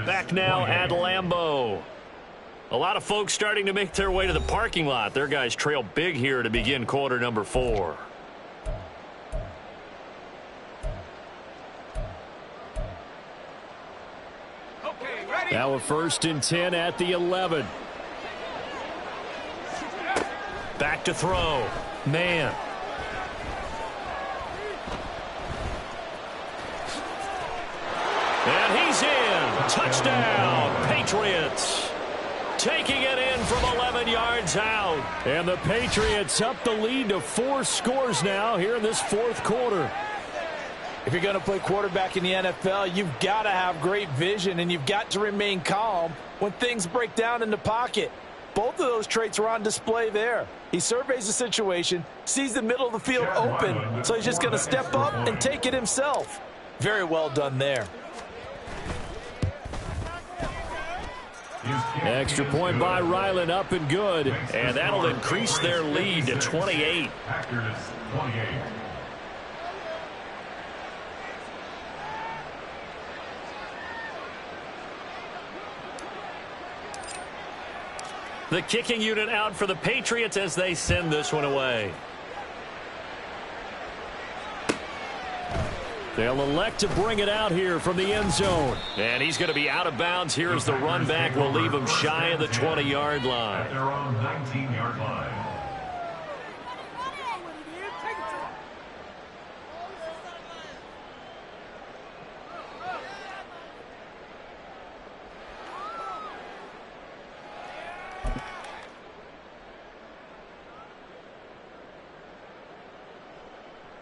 Speaker 1: Back now at Lambeau. A lot of folks starting to make their way to the parking lot. Their guys trail big here to begin quarter number 4.
Speaker 4: Now a 1st and 10 at the 11.
Speaker 1: Back to throw. Man. And he's in. Touchdown, Patriots. Taking it in from 11 yards out.
Speaker 4: And the Patriots up the lead to 4 scores now here in this 4th quarter.
Speaker 2: If you're going to play quarterback in the NFL, you've got to have great vision, and you've got to remain calm when things break down in the pocket. Both of those traits were on display there. He surveys the situation, sees the middle of the field open, so he's just going to step up and take it himself. Very well done there.
Speaker 4: Extra point by Ryland, up and good.
Speaker 1: And that'll increase their lead to 28.
Speaker 5: Packers 28.
Speaker 1: The kicking unit out for the Patriots as they send this one away.
Speaker 4: They'll elect to bring it out here from the end zone.
Speaker 1: And he's going to be out of bounds. Here's the run back. Will leave him shy of the 20-yard line.
Speaker 5: At their own 19-yard line.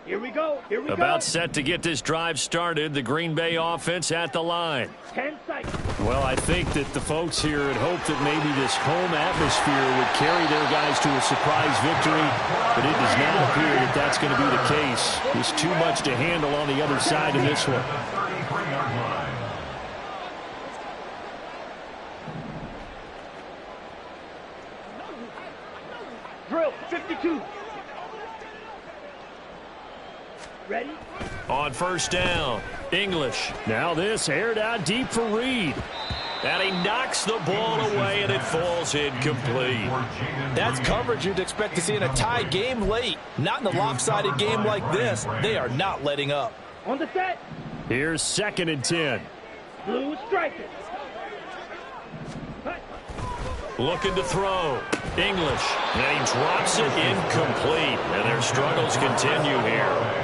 Speaker 3: Here we go. Here we go.
Speaker 1: About set to get this drive started. The Green Bay offense at the line.
Speaker 3: 10 seconds.
Speaker 4: Well, I think that the folks here had hoped that maybe this home atmosphere would carry their guys to a surprise victory, but it does not appear that that's going to be the case. There's too much to handle on the other side of this one.
Speaker 3: Drill 52. Ready?
Speaker 1: On 1st down, English.
Speaker 4: Now this aired out deep for Reed.
Speaker 1: And he knocks the ball away, and it falls incomplete.
Speaker 2: That's coverage you'd expect to see in a tie game late. Not in a lopsided game like this. They are not letting up.
Speaker 3: On the set.
Speaker 4: Here's 2nd and 10.
Speaker 3: Blue striker.
Speaker 1: Looking to throw. English. And he drops it incomplete. And their struggles continue here.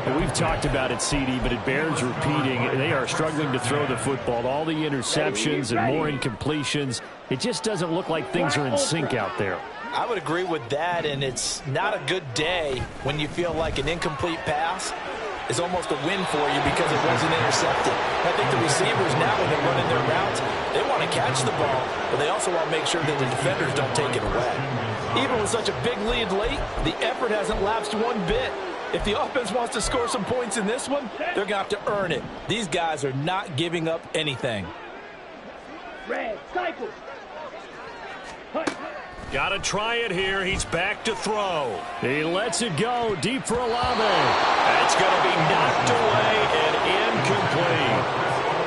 Speaker 4: And we've talked about it, CD, but it bears repeating. They are struggling to throw the football. All the interceptions and more incompletions. It just doesn't look like things are in sync out there.
Speaker 2: I would agree with that, and it's not a good day when you feel like an incomplete pass is almost a win for you because it wasn't intercepted. I think the receivers now, when they're running their routes, they want to catch the ball, but they also want to make sure that the defenders don't take it away. Even with such a big lead late, the effort hasn't lapsed one bit. If the offense wants to score some points in this one, they're going to have to earn it. These guys are not giving up anything.
Speaker 3: Red cycle.
Speaker 1: Got to try it here. He's back to throw.
Speaker 4: He lets it go deep for Olave.
Speaker 1: That's going to be knocked away and incomplete.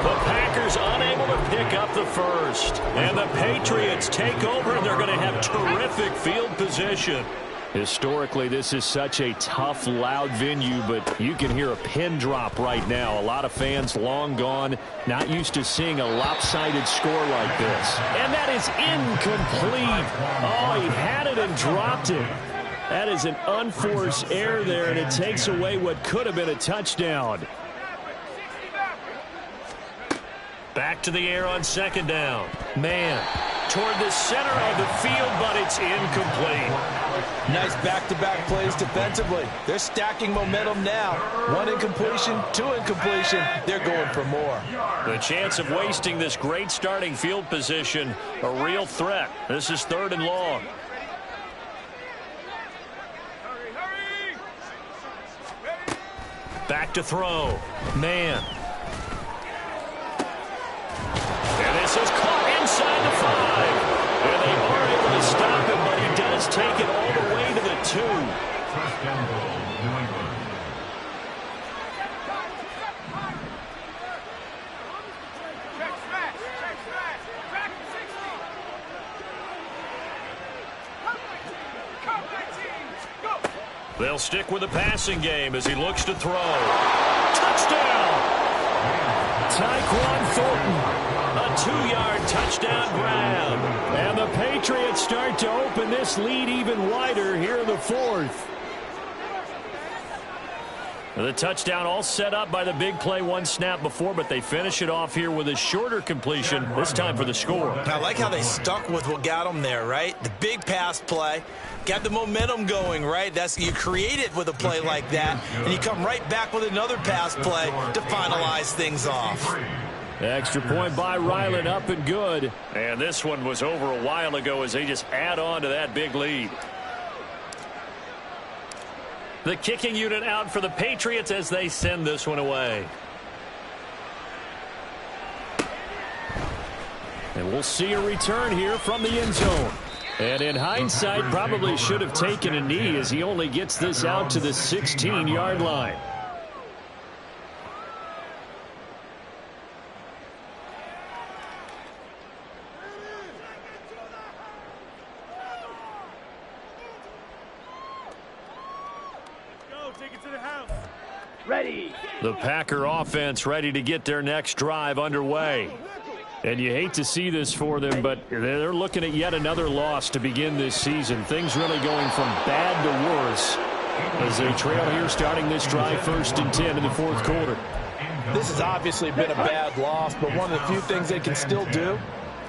Speaker 1: The Packers unable to pick up the first. And the Patriots take over, and they're going to have terrific field position.
Speaker 4: Historically, this is such a tough, loud venue, but you can hear a pin drop right now. A lot of fans long gone, not used to seeing a lopsided score like this. And that is incomplete. Oh, he had it and dropped it. That is an unforced error there, and it takes away what could have been a touchdown.
Speaker 1: Back to the air on 2nd down. Man, toward the center of the field, but it's incomplete.
Speaker 2: Nice back-to-back plays defensively. They're stacking momentum now. 1 incompletion, 2 incompletion. They're going for more.
Speaker 4: The chance of wasting this great starting field position, a real threat. This is 3rd and long. Back to throw. Man. And this is caught inside the 5. And they are able to stop him, but he does take it all the way to the 2.
Speaker 5: First and goal, New England.
Speaker 4: They'll stick with the passing game as he looks to throw. Touchdown! Tyquan Thornton, a 2-yard touchdown grab. And the Patriots start to open this lead even wider here in the 4th. The touchdown all set up by the big play 1 snap before, but they finish it off here with a shorter completion, this time for the score.
Speaker 2: I like how they stuck with what got them there, right? The big pass play. Got the momentum going, right? You create it with a play like that, and you come right back with another pass play to finalize things off.
Speaker 4: Extra point by Ryland, up and good. And this one was over a while ago as they just add on to that big lead. The kicking unit out for the Patriots as they send this one away. And we'll see a return here from the end zone. And in hindsight, probably should have taken a knee as he only gets this out to the 16-yard line.
Speaker 3: Ready.
Speaker 4: The Packer offense ready to get their next drive underway. And you hate to see this for them, but they're looking at yet another loss to begin this season. Things really going from bad to worse as they trail here starting this drive 1st and 10 in the 4th quarter.
Speaker 2: This has obviously been a bad loss, but one of the few things they can still do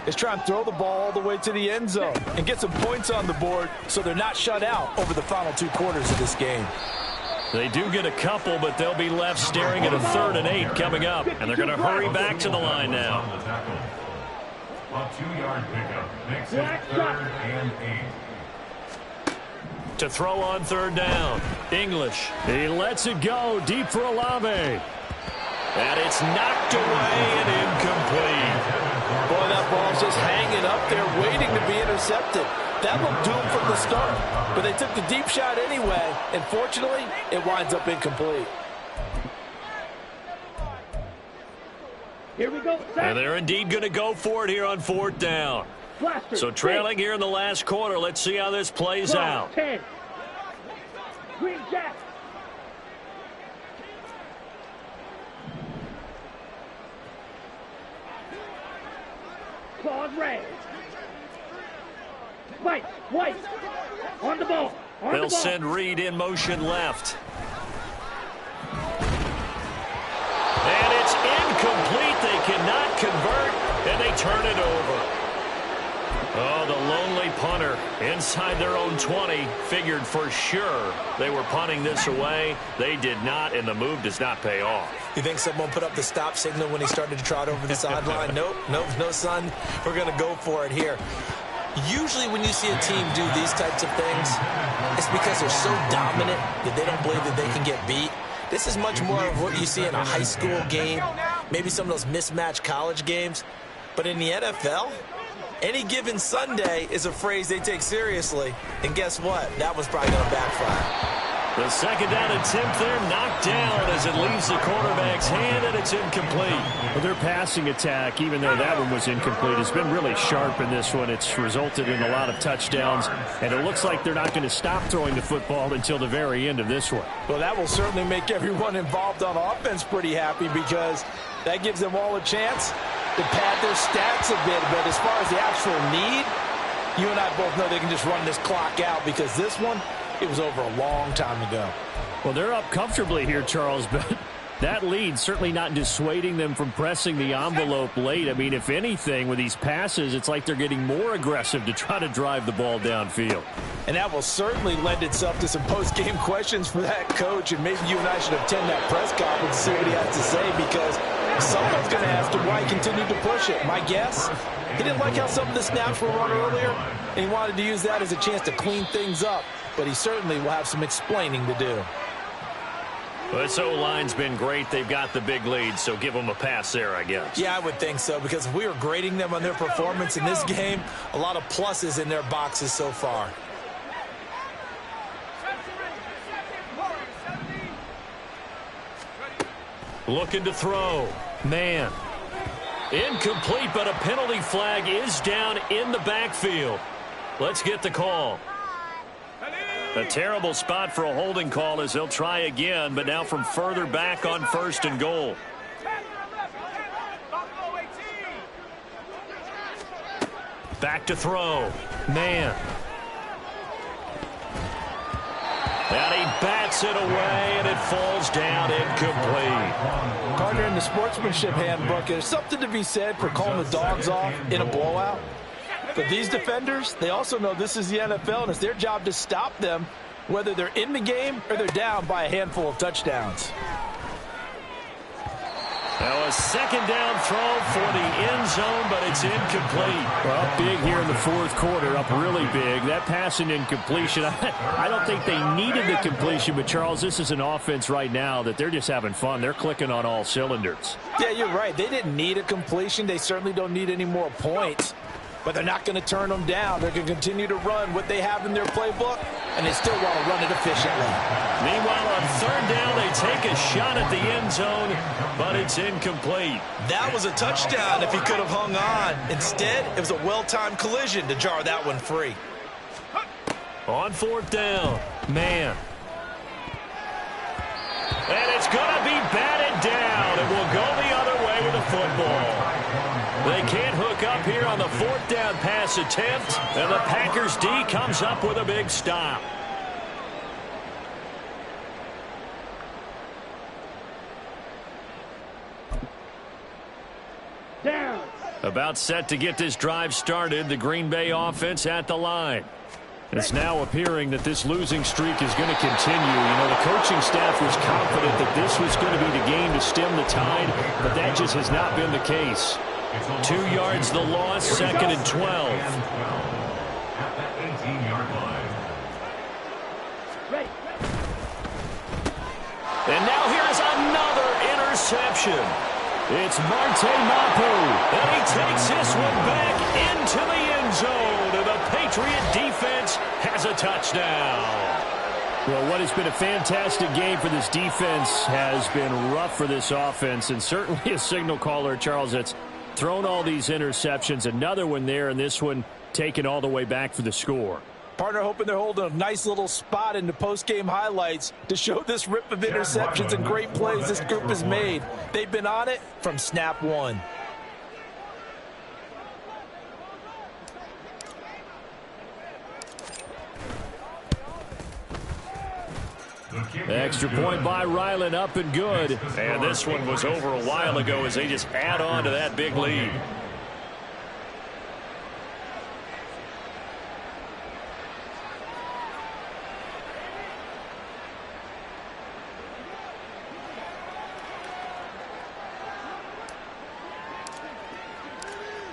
Speaker 2: is try and throw the ball all the way to the end zone and get some points on the board so they're not shut out over the final 2 quarters of this game.
Speaker 4: They do get a couple, but they'll be left staring at a 3rd and 8 coming up. And they're going to hurry back to the line now.
Speaker 5: A 2-yard pickup makes it 3rd and 8.
Speaker 4: To throw on 3rd down. English. He lets it go deep for Olave. And it's knocked away and incomplete.
Speaker 2: Boy, that ball's just hanging up there waiting to be intercepted. That looked doomed from the start, but they took the deep shot anyway, and fortunately, it winds up incomplete.
Speaker 3: Here we go.
Speaker 4: And they're indeed going to go for it here on 4th down. So trailing here in the last quarter, let's see how this plays out.
Speaker 3: 10. Green Jack. Claude Ray. White. On the ball.
Speaker 4: They'll send Reed in motion left. And it's incomplete. They cannot convert, and they turn it over. Oh, the lonely punter inside their own 20 figured for sure they were punting this away. They did not, and the move does not pay off.
Speaker 2: You think someone put up the stop signal when he started to trot over the sideline? Nope, no, son. We're going to go for it here. Usually when you see a team do these types of things, it's because they're so dominant that they don't believe that they can get beat. This is much more of what you see in a high school game, maybe some of those mismatched college games. But in the NFL, any given Sunday is a phrase they take seriously. And guess what? That was probably going to backfire.
Speaker 4: The 2nd down attempt there knocked down as it leaves the quarterback's hand, and it's incomplete. Well, their passing attack, even though that one was incomplete, has been really sharp in this one. It's resulted in a lot of touchdowns, and it looks like they're not going to stop throwing the football until the very end of this one.
Speaker 2: Well, that will certainly make everyone involved on offense pretty happy because that gives them all a chance to pad their stats a bit. But as far as the actual need, you and I both know they can just run this clock out because this one, it was over a long time ago.
Speaker 4: Well, they're up comfortably here, Charles, but That lead certainly not dissuading them from pressing the envelope late. I mean, if anything, with these passes, it's like they're getting more aggressive to try to drive the ball downfield.
Speaker 2: And that will certainly lend itself to some post-game questions for that coach, and maybe you and I should attend that press conference and see what he has to say, because someone's going to ask him why he continued to push it. My guess, he didn't like how some of the snaps were run earlier, and he wanted to use that as a chance to clean things up, but he certainly will have some explaining to do.
Speaker 1: Well, this O-line's been great. They've got the big lead, so give them a pass there, I guess.
Speaker 2: Yeah, I would think so, because if we were grading them on their performance in this game, a lot of pluses in their boxes so far.
Speaker 1: Looking to throw. Man. Incomplete, but a penalty flag is down in the backfield. Let's get the call. A terrible spot for a holding call as they'll try again, but now from further back on 1st and goal. Back to throw. Man. And he bats it away, and it falls down incomplete.
Speaker 2: Partner, in the sportsmanship handbook, there's something to be said for calling the dogs off in a blowout. But these defenders, they also know this is the NFL, and it's their job to stop them, whether they're in the game or they're down by a handful of touchdowns.
Speaker 1: Now a second down throw for the end zone, but it's incomplete.
Speaker 4: Well, up big here in the 4th quarter, up really big. That pass and incompletion, I don't think they needed the completion, but Charles, this is an offense right now that they're just having fun. They're clicking on all cylinders.
Speaker 2: Yeah, you're right. They didn't need a completion. They certainly don't need any more points. But they're not going to turn them down. They're going to continue to run what they have in their playbook, and they still want to run it efficiently.
Speaker 1: Meanwhile, on 3rd down, they take a shot at the end zone, but it's incomplete.
Speaker 2: That was a touchdown if he could have hung on. Instead, it was a well-timed collision to jar that one free.
Speaker 1: On 4th down, man. And it's going to be batted down. It will go the other way with the football. They can't hook up here on the 4th down pass attempt, and the Packers D comes up with a big stop.
Speaker 3: Down.
Speaker 4: About set to get this drive started, the Green Bay offense at the line. It's now appearing that this losing streak is going to continue. You know, the coaching staff was confident that this was going to be the game to stem the tide, but that just has not been the case.
Speaker 1: 2 yards the loss, 2nd and 12.
Speaker 5: At the 18-yard line.
Speaker 3: Ready.
Speaker 1: And now here's another interception. It's Marte Mapu, and he takes this one back into the end zone, and the Patriot defense has a touchdown.
Speaker 4: Well, what has been a fantastic game for this defense has been rough for this offense, and certainly a signal caller, Charles, that's thrown all these interceptions. Another one there, and this one taken all the way back for the score.
Speaker 2: Partner hoping they're holding a nice little spot in the post-game highlights to show this rip of interceptions and great plays this group has made. They've been on it from snap one.
Speaker 4: Extra point by Ryland, up and good.
Speaker 1: And this one was over a while ago as they just add on to that big lead.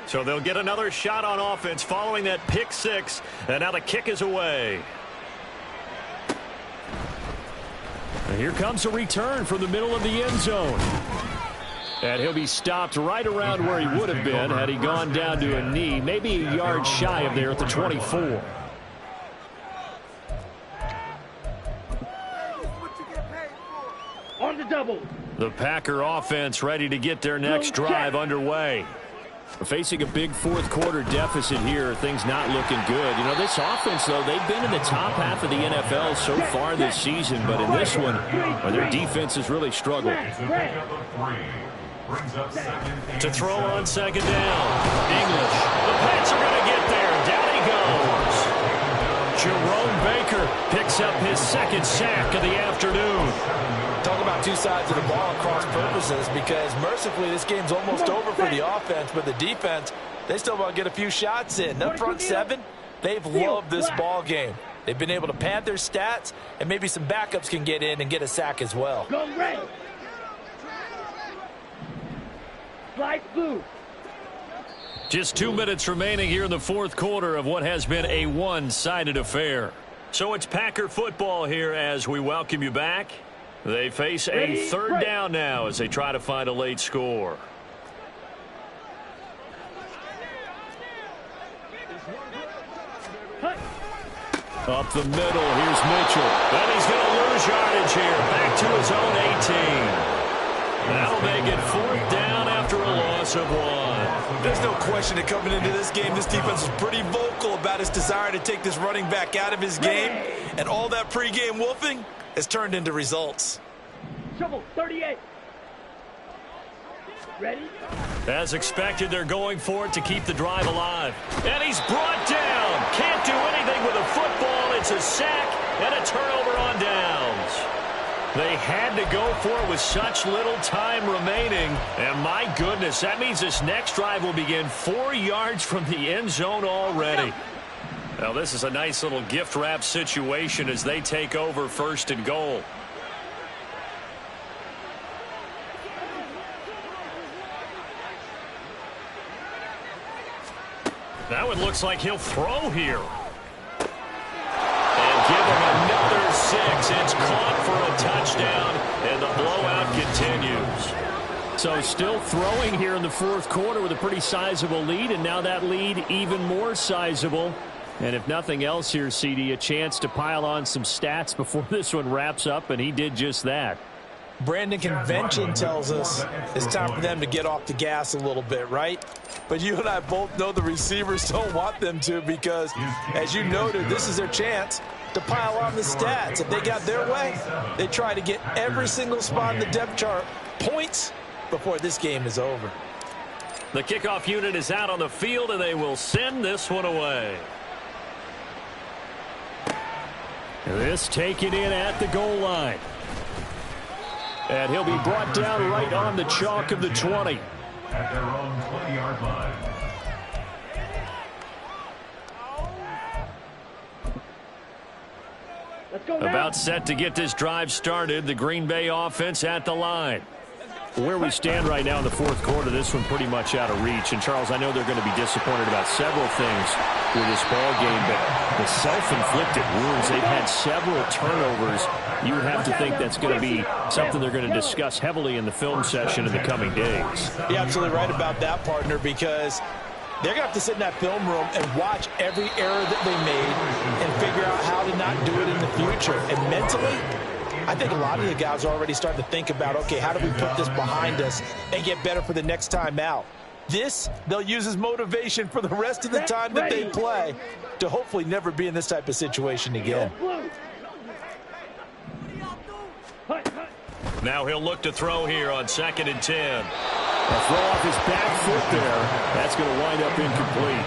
Speaker 1: So they'll get another shot on offense following that pick six, and now the kick is away.
Speaker 4: And here comes a return from the middle of the end zone. And he'll be stopped right around where he would have been had he gone down to a knee, maybe a yard shy of there at the 24.
Speaker 3: On the double.
Speaker 4: The Packer offense ready to get their next drive underway. Facing a big fourth quarter deficit here, things not looking good. You know, this offense, though, they've been in the top half of the NFL so far this season, but in this one, their defense has really struggled.
Speaker 1: To throw on second down. English. The Pats are going to get there. Down he goes.
Speaker 4: Jerome Baker picks up his second sack of the afternoon.
Speaker 2: Talk about two sides of the ball across purposes, because mercifully this game's almost over for the offense, but the defense, they still want to get a few shots in. That front seven, they've loved this ball game. They've been able to pad their stats, and maybe some backups can get in and get a sack as well.
Speaker 3: Go red. Slide blue.
Speaker 4: Just 2 minutes remaining here in the fourth quarter of what has been a one-sided affair.
Speaker 1: So it's Packer football here as we welcome you back. They face a third down now as they try to find a late score.
Speaker 4: Up the middle, here's Mitchell.
Speaker 1: And he's going to lose yardage here. Back to his own 18. That'll make it fourth down after a loss of 1.
Speaker 2: There's no question that coming into this game, this defense was pretty vocal about its desire to take this running back out of his game. And all that pregame wolfing has turned into results.
Speaker 3: Trouble, 38. Ready?
Speaker 1: As expected, they're going for it to keep the drive alive. And he's brought down. Can't do anything with a football. It's a sack and a turnover on downs. They had to go for it with such little time remaining. And my goodness, that means this next drive will begin 4 yards from the end zone already. Now, this is a nice little gift wrap situation as they take over first and goal. Now it looks like he'll throw here. And give him another 6. It's caught for a touchdown, and the blowout continues.
Speaker 4: So still throwing here in the fourth quarter with a pretty sizable lead, and now that lead even more sizable. And if nothing else here, CD, a chance to pile on some stats before this one wraps up, and he did just that.
Speaker 2: Brandon, convention tells us it's time for them to get off the gas a little bit, right? But you and I both know the receivers don't want them to, because, as you noted, this is their chance to pile on the stats. If they got their way, they try to get every single spot in the depth chart points before this game is over.
Speaker 1: The kickoff unit is out on the field, and they will send this one away.
Speaker 4: This taken in at the goal line. And he'll be brought down right on the chalk of the 20.
Speaker 5: At their own 20-yard line.
Speaker 3: Let's go now.
Speaker 1: About set to get this drive started. The Green Bay offense at the line.
Speaker 4: Where we stand right now in the fourth quarter, this one pretty much out of reach. And, Charles, I know they're going to be disappointed about several things with this ball game, but the self-inflicted wounds, they've had several turnovers. You would have to think that's going to be something they're going to discuss heavily in the film session in the coming days.
Speaker 2: You're absolutely right about that, partner, because they're going to have to sit in that film room and watch every error that they made and figure out how to not do it in the future. And mentally, I think a lot of the guys are already starting to think about, okay, how do we put this behind us and get better for the next time out? This, they'll use as motivation for the rest of the time that they play to hopefully never be in this type of situation again.
Speaker 1: Now he'll look to throw here on 2nd and 10.
Speaker 4: A throw off his back foot there. That's going to wind up incomplete.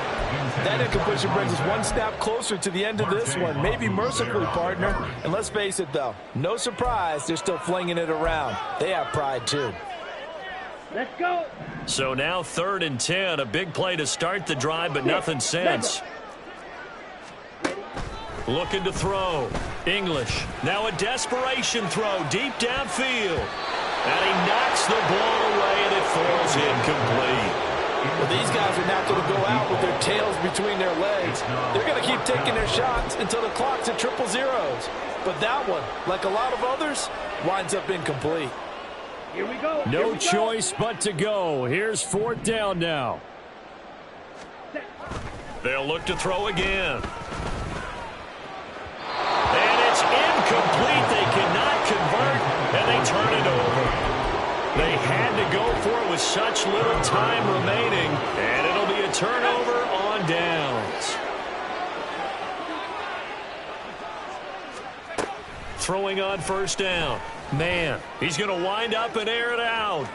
Speaker 2: That incompletion brings us one snap closer to the end of this one. Maybe mercifully, partner. And let's face it, though, no surprise, they're still flinging it around. They have pride, too.
Speaker 3: Let's go.
Speaker 1: So now 3rd and 10. A big play to start the drive, but nothing since. Looking to throw. English. Now a desperation throw deep downfield. And he knocks the ball away, and it falls incomplete.
Speaker 2: Well, these guys are not going to go out with their tails between their legs. They're going to keep taking their shots until the clock's at 000. But that one, like a lot of others, winds up incomplete.
Speaker 3: Here we go.
Speaker 4: No choice but to go. Here's 4th down now.
Speaker 1: They'll look to throw again. And it's incomplete. They cannot convert, and they turn it over. They had to go for it with such little time remaining, and it'll be a turnover on downs. Throwing on 1st down. Man, he's going to wind up and air it out.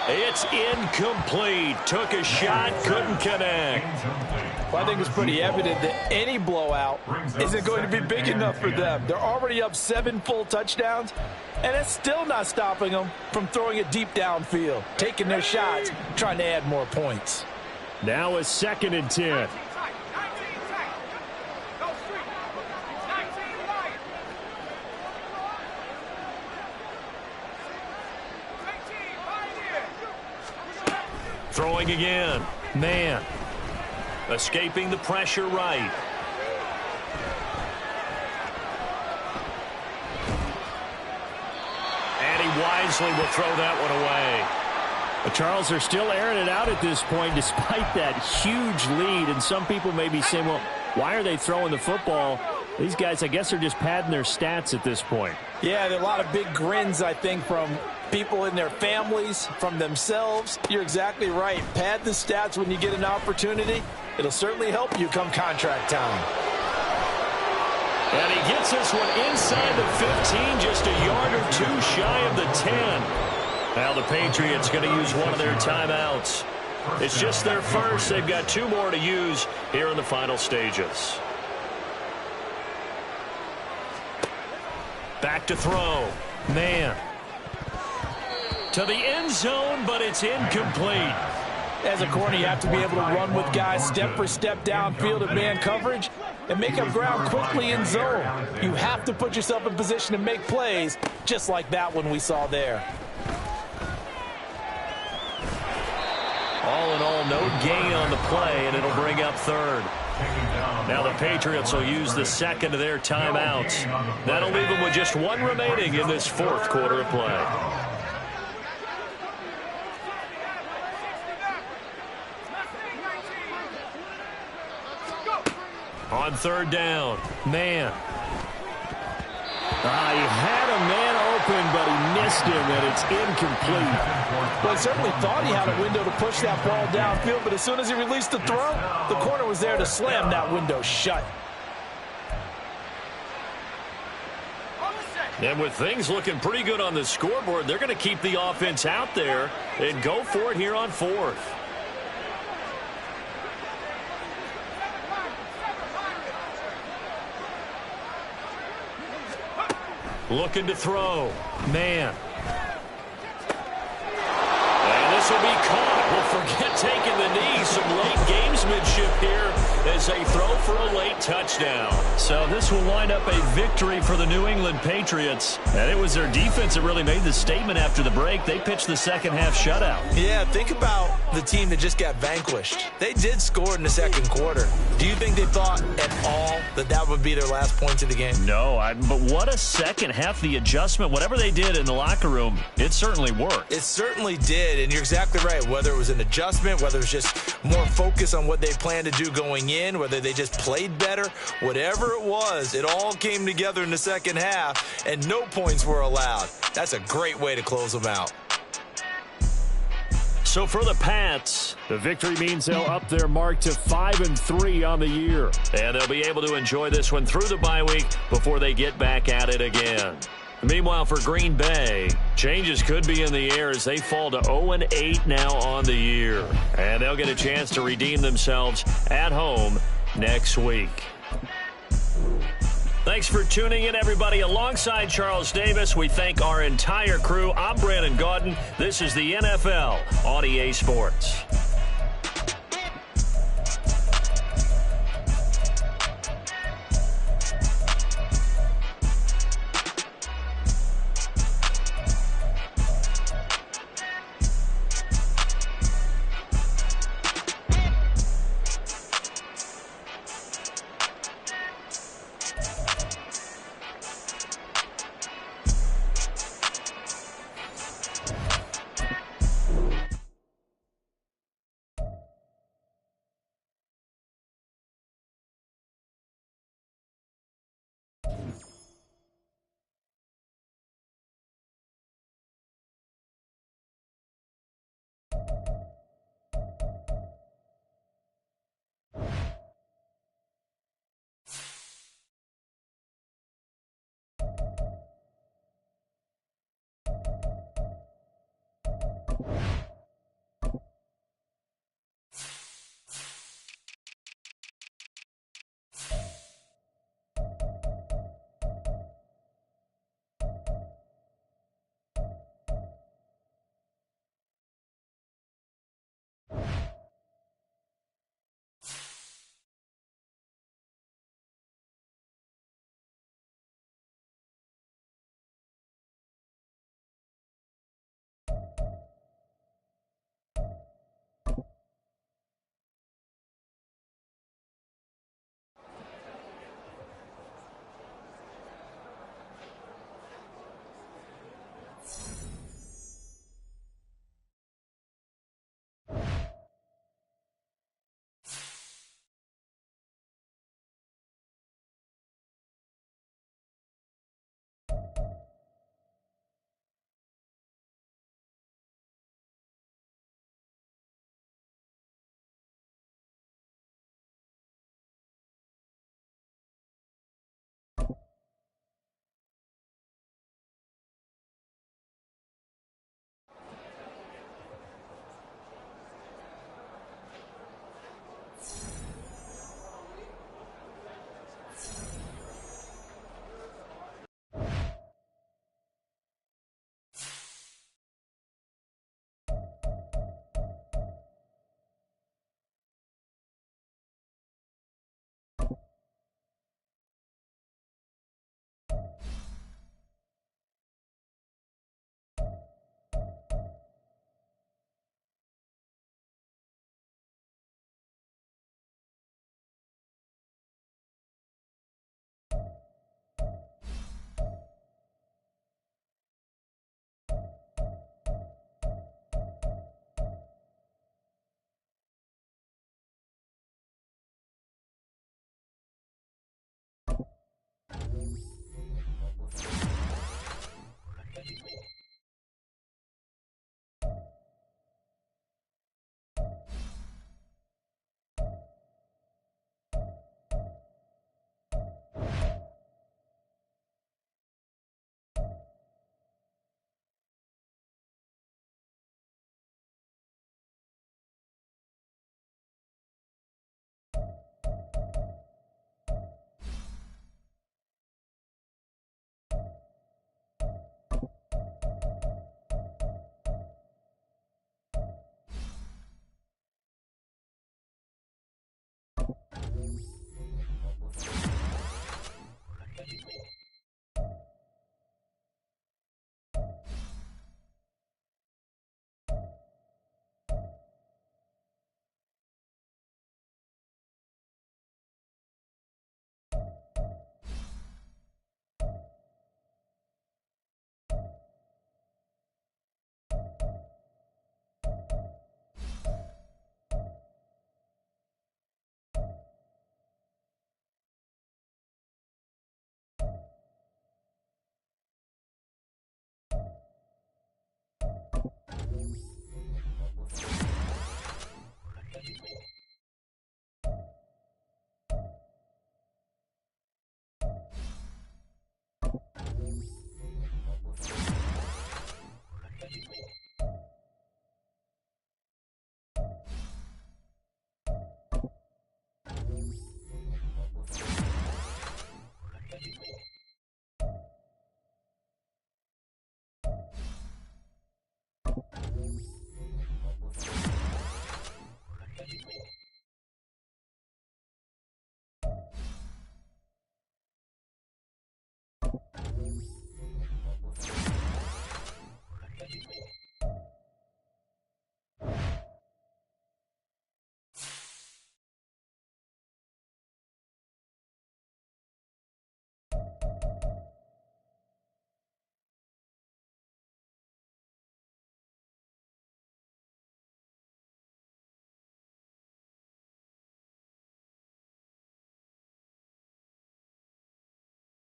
Speaker 1: It's incomplete. Took a shot, couldn't connect.
Speaker 2: Well, I think it's pretty evident that any blowout isn't going to be big enough for them. They're already up 7 full touchdowns, and it's still not stopping them from throwing it deep downfield, taking their shots, trying to add more points.
Speaker 4: Now a 2nd and 10.
Speaker 1: Throwing again. Man. Escaping the pressure right. And he wisely will throw that one away.
Speaker 4: But Charles, they're still airing it out at this point despite that huge lead. And some people may be saying, well, why are they throwing the football? These guys, I guess, are just padding their stats at this point.
Speaker 2: Yeah, there are a lot of big grins, I think, from people in their families, from themselves. You're exactly right. Pad the stats when you get an opportunity. It'll certainly help you come contract time.
Speaker 1: And he gets this one inside the 15, just a yard or 2 shy of the 10. Now the Patriots going to use one of their timeouts. It's just their first. They've got 2 more to use here in the final stages. Back to throw. Man. To the end zone, but it's incomplete.
Speaker 2: As a corner, you have to be able to run with guys step for step downfield in man coverage and make up ground quickly in zone. You have to put yourself in position to make plays, just like that one we saw there.
Speaker 1: All in all, no gain on the play, and it'll bring up 3rd. Now the Patriots will use the 2nd of their timeouts. That'll leave them with just 1 remaining in this 4th quarter of play. On 3rd down, man.
Speaker 4: He had a man open, but he missed him, and it's incomplete.
Speaker 2: Well, he certainly thought he had a window to push that ball downfield, but as soon as he released the throw, the corner was there to slam that window shut.
Speaker 1: And with things looking pretty good on the scoreboard, they're going to keep the offense out there and go for it here on 4th. Looking to throw. Man. And this will be caught. Well, forget taking the knee. Some late gamesmanship here as they throw for a late touchdown.
Speaker 4: So this will wind up a victory for the New England Patriots. And it was their defense that really made the statement after the break. They pitched the 2nd half shutout.
Speaker 2: Yeah, think about the team that just got vanquished. They did score in the 2nd quarter. Do you think they thought at all that that would be their last points of the game?
Speaker 4: No, but what a 2nd half. The adjustment, whatever they did in the locker room, it certainly worked.
Speaker 2: It certainly did, and you're exactly right. Whether it was an adjustment, whether it was just more focus on what they planned to do going in, whether they just played better, whatever it was, it all came together in the 2nd half, and no points were allowed. That's a great way to close them out.
Speaker 1: So for the Pats,
Speaker 4: the victory means they'll up their mark to 5-3 on the year.
Speaker 1: And they'll be able to enjoy this one through the bye week before they get back at it again. Meanwhile, for Green Bay, changes could be in the air as they fall to 0-8 now on the year. And they'll get a chance to redeem themselves at home next week. Thanks for tuning in, everybody. Alongside Charles Davis, we thank our entire crew. I'm Brandon Gaudin. This is the NFL on EA Sports.